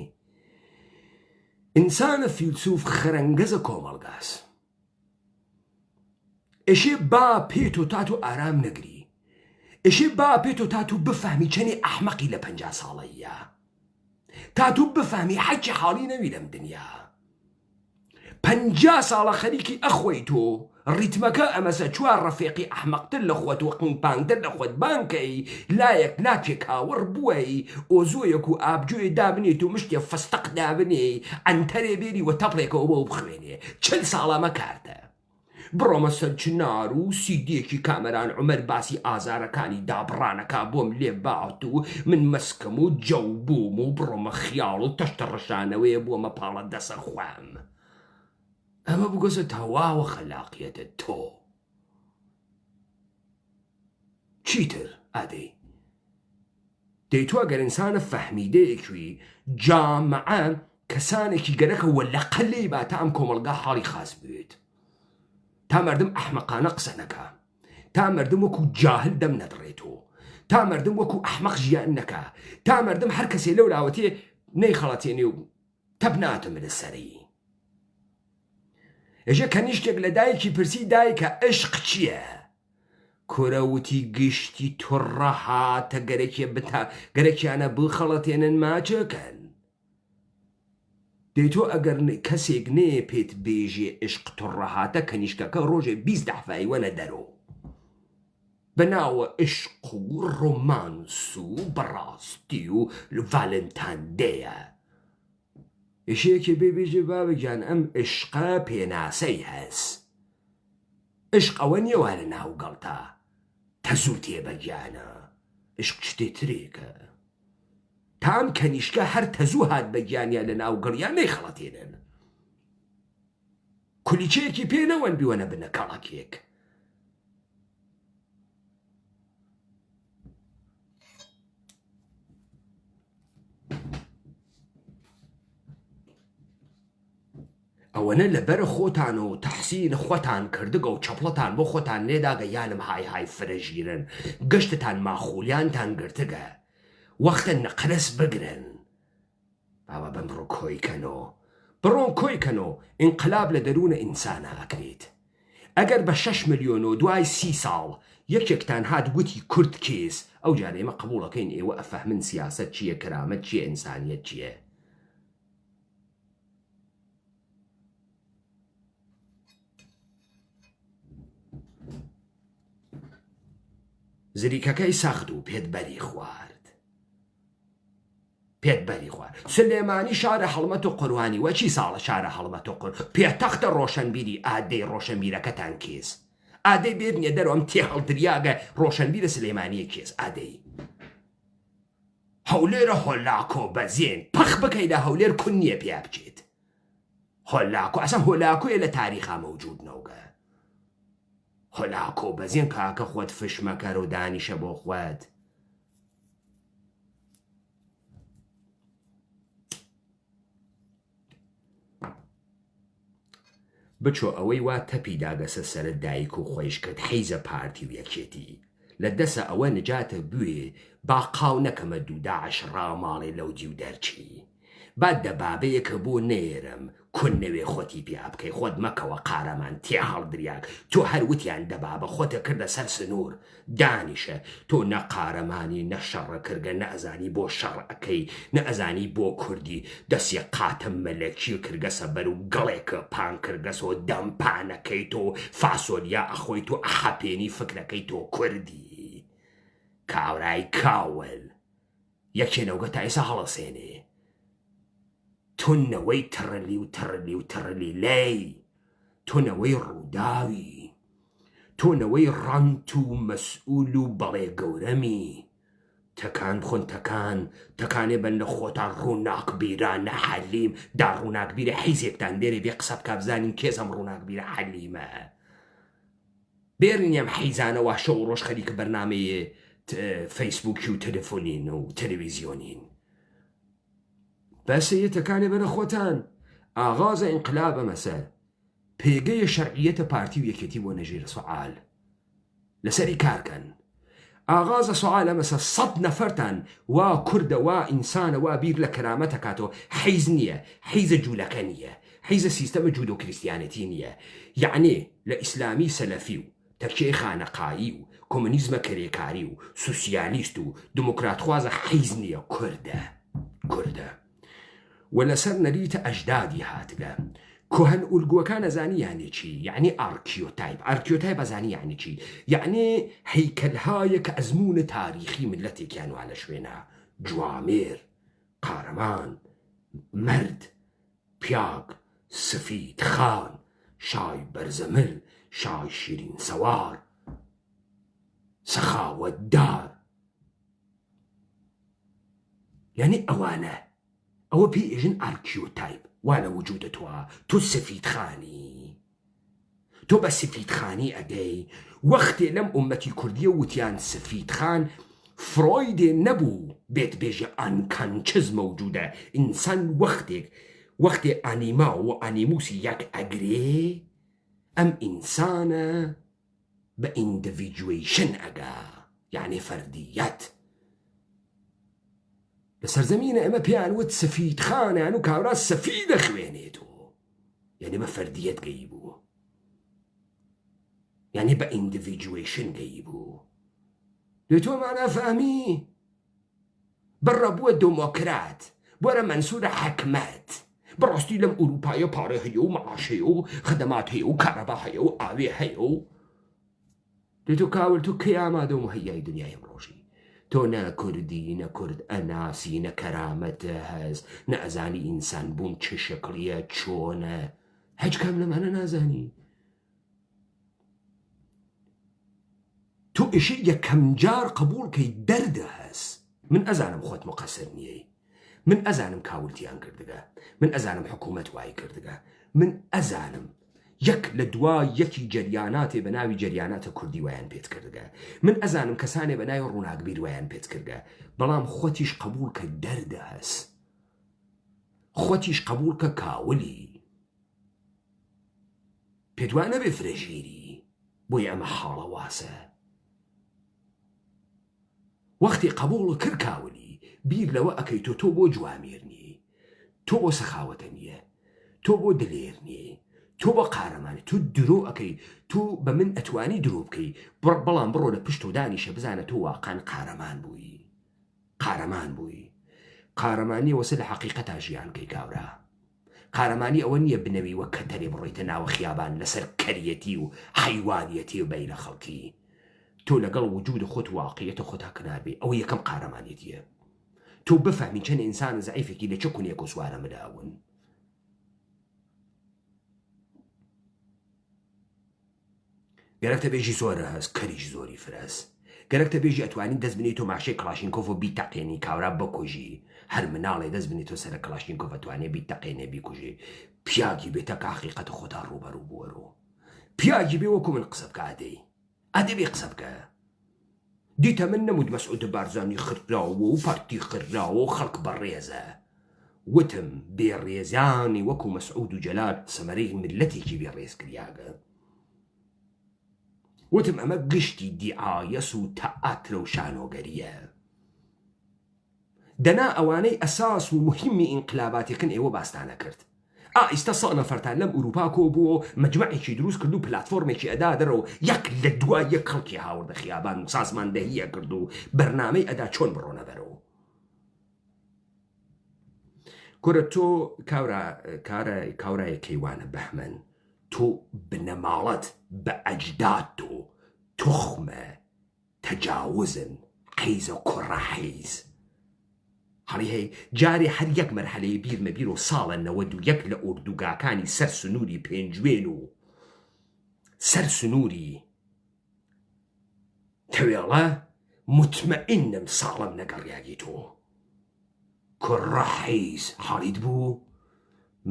ئینسانە فیلسوف خەرەنگەزە کۆمەڵگاس ئێشێ با پێت و تات و ئارام نەگری ئێشێ با پێت و تاتوو بفهمی چەنی ئەحمەقی لە 50 ساڵەیە تاتوو بفهمی حەکی حاڵی نەوی لەم دنیا 50 ساڵە خەریکی ئەخۆی تۆ ڕیتمەکە ئەمەسە 4 ڕەفێقی ئەحمەقتر لە خۆت و قنگپانگتر لە خۆت بانکەی لایەک لاپێک هاوڕ بووەی ئۆزۆیەک و ئابجۆی دابنێت و مشتێ فستەق دابنێ ئەنتەرێ بێری و تەپڵێکەوە بۆ بخوێنێ 40 ساڵەمە کارتە بڕۆمە سەر چنار و سیدیەکی کامەران عومەر باسی ئازارەکانی دابڕانەکە بۆم لێ باوت و من مەسکەم و جەو بووم و بڕۆمە خیاڵ و تەشتە ڕەشانەوەیە بۆمە پاڵە دەسەر خوام ئەمە بگۆزە تەواوە خەلاقیەتە تۆ چیتر ئادەی دەی تۆ ئەگەر ئینسانە فەهمیدەیەکوی جامعە کەسانێکی گەرەکە وەلە قەلەی با تا ئەم کۆمەڵگا حاڵی خاص بوێت تا مردم ئەحمەقانە قسە نەکا تا مردم وەکو جاهل دەم نەدڕێتۆ تا مردم وەکو ئەحمەق ژیان نەکا تا مردم هەر کەسێ لەو لاوەتێ نەیخەڵەتێنێ و تەبناتە مرە سەری ئێژە کەنیشتێک لە دایکی پرسی دایکە عشق چییە کۆرەوتی گشتی توڕە هاتە گەرەکیانە بخەڵەتێنن ماچەکەن دەی تۆ ئەگەر کەسێک نەیە پێت بێژێ عشق توڕە هاتە کەنیشکەکە ڕۆژێ 20 دەحفای وەنە دەرۆ بەناوە عشق و ڕۆمانس و بەڕاستی و ڤالنتاندەیە ئێشەیەکێ بێبێژێ بابەگیان ئەم عشقە پێناسەی هەس عشق ئەوە نییەوە لە ناو گەڵتا تەزوو تێبەگیانە عشق شتێترێکە تا ئەم کەنیشکە هەر تەزوو هات بەگیانیا لە ناو گەڵیان نەیخەڵەتێنن کولیچەیەکی پێنەوەن بیوەنە بنە کەڵەکێک ئەوەنە لەبەر خۆتان و تەحسین خۆتان کردگە و چەپڵەتان بۆ خۆتان لێداگە یانم های فرەژیرن گەشتتان ماخولیانتان گرتگە وەختە نەقرس بگرن بابا بم بڕۆ کۆیکەنەوە بڕۆن کۆیکەنەوە ئینقلاب لە دەروونە ئینسانە ئەکرێت ئەگەر بە 6 ملیۆن و دوای 30 ساڵ یەکێکتان هات گوتی کورد کێس ئەو جارە ئێمە قبوڵەکەین ئێوە ئەفەهمن سیاسەت چییە کەرامەت چییە ئینسانیەت چییە زریکەکەی سەخت و پێتبەری خوارد سلێمانی شارە هەڵمەت و قڕوانی وەچی ساڵە شارە هەڵمەت و قڕ پێتەختە ڕۆشنبیری ئادەی ڕۆشنبیرەکەتان کێس ئادەی بێرنیە دەرۆم تێ هەڵدریاگە ڕۆشنبیرە سلێمانیە کێس ئادەی هەولێرە هۆلاکۆ بەزێن پەخ بکەی لە هەولێر کون نییە پێیا بچێت هۆلاکۆ ئەسەم هۆلاکۆیە لە تاریخا مەوجود نەوگە هۆلاکۆ بەزێن کاکە خۆت فشمەکەر و دانیشە بۆ خۆت بچۆ ئەوەی وا تەپی داگەسە سەرت دایک و خۆیش کرد حیزە پارتی و یەکێتی لە دەسە ئەوە نجاتە بوێ با قاو نەکەمە دوو داعش ڕاماڵێ لەو جی و دەرچی بعد دەبابەیەکە بۆ نێرم کون نەوێ خۆتی پیا بکەی خۆت مەکەوە قارەمان تێ هەڵدریاک تۆ هەروتیان دەبابە خۆتە کردە سەر سنوور دانیشە تۆ نە قارەمانی نە شەڕە کردگە نە ئەزانی بۆ شەڕ ئەەکەی نە ئەزانی بۆ کوردی دەستی قاتم مەلەکی کردگەسە بەر و گەڵێکە پان کردگەسەوە دەمپانەکەی تۆ فاسۆلیا ئەخۆی تۆ ئەحەپێنی فکرەکەی تۆ کوردی کاورای کاول یەکێنەوگە تا ئێسا هەڵەسێنێ تۆنەوەی تڕلی لەی تۆنەوەی ڕووداوی تۆنەوەی ڕەنت و مەسئول و بەڵێ گەورەمی تەکان بخۆن تەکانێ بەن لە خۆتان ڕووناکبیرە نەحەلیم دا ڕووناکبیرە حیزێکتان دێرێ بێ قسە بکە بزانین کێزەم ڕووناکبیرە حەلیمە بێرنیم حیزانەوە شەو ڕۆژ خەریکە بەرنامەیە فەیسبووکی و تەلەفۆنین و تەلەڤیزیۆنین بەسەیەتەکانێ بەرە خۆتان ئاغازە ئینقلابە مەسەر پێگەیە شەرعیەتە پارتی و یەکێتی بۆ نەژێرە سوعال لەسەری کارکەن ئاغازە سوعالە مەسە 100 نەفەرتان وا کوردە وا ئینسانە وا بیر لە کەرامەتە کاتەوە حیز نییە حیزە جوولەکە نییە حیزە سیستەمە جود و کریستیانەتی نییە یعنی لە ئیسلامی سەلەفی و تەکیەی خانەقایی و کۆمونیزمە کەرێکاری و سوسیالیست و دموکراتخوازە حیز نییە کوردە و لەسەر نەریتە ئەژدادی هاتگە کۆهەن ئولگووەکان ئەزانی یعنی چی یعنی ئارکیۆتایپ ئەزانی یعنی چی یعنی هەیکەلهایە کە ئەزمونە تاریخی ملەتێکیان وا لە شوێنە جوامێر قارەمان مرد پیاک سفید خان شای بەرزەمل شای شیرین سەوار سەخاوەتدار یعنی ئەوانە ئەوە پێی ئێژن ئارکیۆتایپ وا لە وجودتوە تۆ سفیدخانی تۆ بە سفیدخانی ئەگەی وەختێ لەم ئومەتی کوردیە وتیان سفیدخان فرۆیدێ نەبوو بێت بێژە ئانکانچز مەوجودە ئینسان وەختێ ئانیما و ئانیموسی یەک ئەگرێ ئەم ئینسانە بە ئیندیڤیدوێشن ئەگا یعنی فەردیەت لە سەرزەمینە ئەمە پێیان وت سفیدخانیان و کاورا سەفیدە خوێنێت و یعنی بە فەردیەت گەی بوو یعنی بە ئیندیڤیدوێشن گەی بوو دوێ تۆ مانە فەهمی بڕە بووە دۆمۆکرات بۆرە مەنسوورە حەکمەت بەڕاستی لەم ئوروپایە پارە هەیە و مەعاش هەیە و خدەمات هەیە و کارەبا هەیە و ئاوێ هەیە و دوێ تۆ کاول تۆ کەی ئامادە و مهەیای دنیای ئەمڕۆژی تۆ نە کوردی نە کورد ئەناسی نە کەرامەتە هەز نە ئەزانی ئینسان بوون چ شکلیە چۆنە هیچ کەم لەمانە نازانی تۆ ئێشەی یەکەم جار قبوڵ کەی دەردە هەست من ئەزانم خۆت مقەسر نییەی من ئەزانم کاولتیان کردگە من ئەزانم حکوومەت وای کردگە من ئەزانم یەک لە دوای یەکی جەریاناتێ بە ناوی جەریاناتە کوردی وایان پێت کردگە من ئەزانم کەسانێ بە ناوی ڕووناکبیر وایان پێت کردگە بەڵام خۆتیش قبوڵ کە دەردە هەست خۆتیش قبوڵ کە کاولی پێدوانە بێ فرەژیری بۆی ئەمە حاڵە واسە وەختی قبوڵ کرد کاولی بیر لەوە ئەەکەی تۆ بۆ جوامێرنی تۆ بۆ سەخاوەتە نییە تۆ بۆ دلێر نییە تۆ بە قارەمانی تو درۆ ئەەکەی تو بە من ئەتوانی درۆ بکەی بەڵام بڕۆ لە پشت و دانیشە بزانە تۆ واقعان قارەمان بووی قارەمانی وەسە لە حەقیقەتا ژیانکەی کاورا قارەمانی ئەوە نییە بنەوی وەک کەتەرێ بڕۆیتە ناوە خیابان لەسەر کەریەتی و حیوانیەتی و بەی لە خەڵکی تۆ لەگەڵ وجود خۆت واقعیەتە خۆتا کناربێ ئەوە یەکەم قارەمانیەتیە تۆ بفهمی چەند ئینسان زەعیفێکی لە چه کونێک و سوارە مداون گەرەکتە بێژی زۆرە هەست کەریش زۆری فرەس گەرەکتە بێژی ئەتوانی دەست بنێت تۆ ماشەی کلاشینکۆڤ و بیتەقێنی کاورا بکوژی هەر مناڵێ دەست بنێت تۆ سەرە کلاشینکۆڤ ئەتوانێ بیتەقێنێ بیکوژی پیاگی بێتە کە حەقیقەتە خۆتا ڕوبەڕوو بوەرۆ پیاگی بێ وەکو من قسە بکە ئەدەی بێ قسە بکە دیتە من نەموت مەسعود بارزانی خراوە و پارتی خراوە و خەڵک بەڕێزە وتم بێڕێزانی وەکو مەسعود و جەلال سەمەرەی ملەتێکی بێڕێز کریاگە وتم ئەمە گشتی دیعایەس و تەئاترە و شانۆگەریە دەنا ئەوانەی ئەساس و مهمی ئینقلاباتێکن ئێوە باستانە کرد ئیستا سە نەفەرتان لەم ئوروپا کۆ بووە مەجمەعێکی دروست کرد و پلاتفۆرمێکی ئەدا دەرەوە یەک لە دوای یەک خەڵکی هاوردە خیابان و سازماندەهیە کرد و بەرنامەی ئەدا چۆن بڕۆنە بەرەوە کورە تۆ کاورایە کەیوانە بەهمەن تۆ بنەماڵەت بە ئەجداد تۆ تخمە تەجاوزن قەیزە کوڕە حەیز هەڵی هەی جارێ هەر یەک مەرحەلەی بیرمە بیر و ساڵە 91 لە ئوردوگاکانی سەر سنووری پێنجوێن و سەر سنووری تەوێڵە متمەئینم ساڵم نەگەڕیاگی تۆ کوڕە حەیز حاڵیت بوو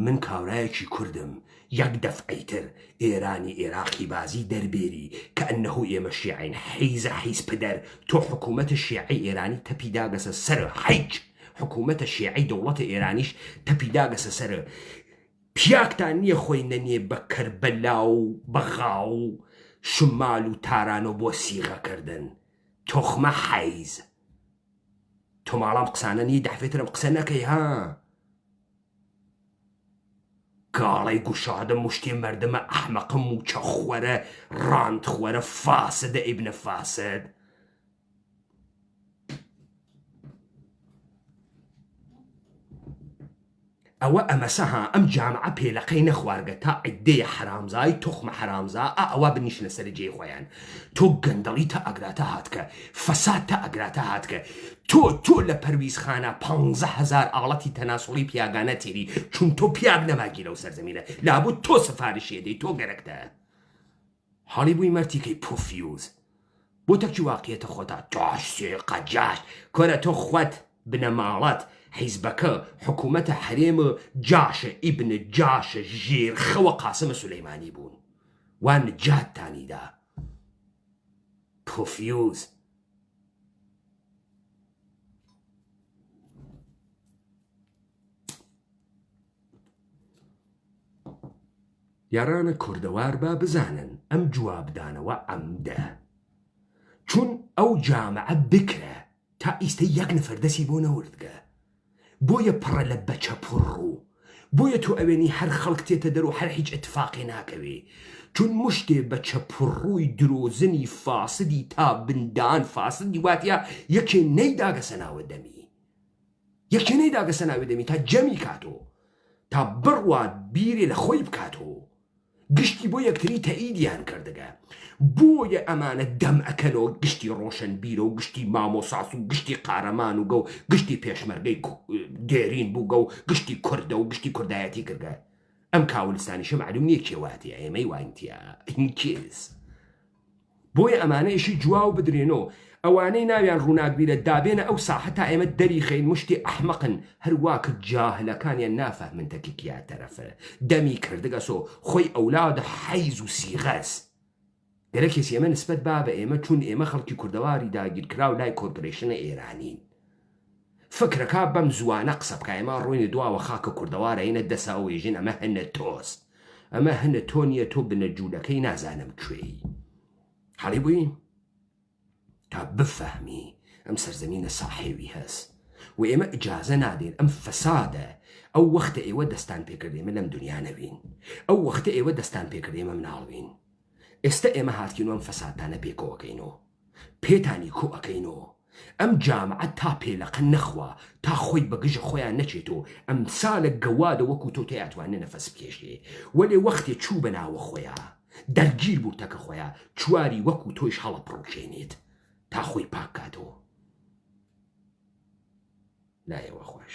من کاورایەکی کوردم یەک دەفعەیتر ئێرانی عێراقی بازی دەربێری کە ئەنەهو ئێمە شیعین حەیزە حەیز پدەر تۆ حکوومەتە شیعی ئێرانی تەپیداگەسە سەر حەیج حکوومەتە شیعی دەوڵەتە ئێرانیش تەپیداگەسە سەر پیاکتان نییە خۆی نەنێ بە کەربەلا و بەغا و شمال و تارانۆ بۆ سیغەکردن تۆخمە حەیز تۆ ماڵام قسانە نی دەحفێترم قسە نەکەی ها گاڵەی گوشادم مشتی مردمە ئەحمەقم و چەخوەرە ڕاندخوەرە فاسدە ئیبنە فاسد ئەوە ئەمەسەها ئەم جامعە پێلەقەی نەخوارگە تا عیدەیە حرامزای تخمە حرامزا ئەوە بنیشنە سەر جێی خۆیان تۆ گەندەڵی تا ئەگراتە هاتکە فەساد تا ئەگراتە هاتکە تۆ لە پەرویزخانە 15,000 ئاڵەتی تەناسوڵی پیاگانە تێری چون تۆ پیاگ نەماگی لەو سەرزەمینە لابوو تۆ سفارشێدەی تۆ گەرەکتە حاڵی بووی مەرتیکەی پۆفیوز بۆ تەکی واقعیەتە خۆتا جاش سێقە جاش کۆرە تۆ خوات بنە ماڵەت حیزبەکە حکوومەتە حرێمە جاشە ئیبنە جاشە ژێرخەوە قاسمە سولەیمانی بوون وان جاتتانیدا پۆفیوز یارانە کوردەوار با بزانن ئەم جوابدانەوە ئەمدە چون ئەو جامعە بکرە تا ئیستا یەک نەفەر دەسی بۆ نەوردگە بۆیە پڕە لە بەچە پڕڕوو بۆیە تۆ ئەوێنی هەر خەڵک تێتە دەر و هەر هیچ ئەتفاقی ناکەوێ چون مشتێ بەچە پڕڕووی درۆزنی فاسدی تا بندان فاسدی واتە یەکێ نەیداگەسە ناوە دەمی تا جەمی کاتۆ تا بڕوات بیرێ لە خۆی بکاتۆ گشتی بۆ یەکتری تەئیدیان کردگە بۆیە ئەمانە دەم ئەکەنەوە گشتی ڕۆشن بیرە و گشتی مامۆساس و گشتی قارەمان و گە و گشتی پێشمەرگەی دێرین بوو گە و گشتی کوردە و گشتی کوردایەتی کردگە ئەم کاولستانیشە معلوم نییە کێواتیە ئێمەی وانتیە ئینکیز بۆیە ئەمانەیشی جواو بدرێنەوە ئەوانەی ناویان ڕووناکبیرە دابێنە ئەو ساحەتا ئێمە دەریخەین مشتی ئەحمەقن هەرواکە جاهلەکانیان نافەهمن تەکیکیا تەرەفە دەمی کردگەسۆ خۆی ئەولادە حەیز و سیغەس گەرە کێسی ئێمە نسبەت با بە ئێمە چون ئێمە خەڵکی کوردەواری داگیرکرا و لای کۆرپۆرێشنە ئێرانین فکرەکە بەم زوانە قسە بکە ئێمە ڕووینە دواوە خاکە کوردەوارە هینە دەسا و ێژین ئەمە هەنە تۆست ئەمە هەنە تۆ نییە تۆ بنە جوولەکەی نازانم کوێی حاڵی بووین تا بفەهمی ئەم سەرزەمینە ساحێوی هەست و ئێمە ئیجازە نادێن ئەم فەسادە ئەو وەختە ئێوە دەستان پێکردێمە لەم دنیا نەبین ئەو وەختە ئێوە دەستان پێکردێمە مناڵبین ئێستا ئێمە هاتین و ئەم فەسادانە پێکۆەکەینەوە پێتانی کۆ ئەەکەینەوە ئەم جامعە تا پێلەقە نەخوا تا خۆی بەگژە خۆیان نەچێتەوە ئەم ساڵە گەوادە وەکو تۆ تیاتوانێ نەفەس بکێشێ وەلێ وەختێ چوو بەناوە خۆیان دەرگیر بوو تەکە خۆیان چواری وەکو تۆیش هەڵە پڕوکێنێت تا خۆی پاک کاتەوە لایەوە خۆش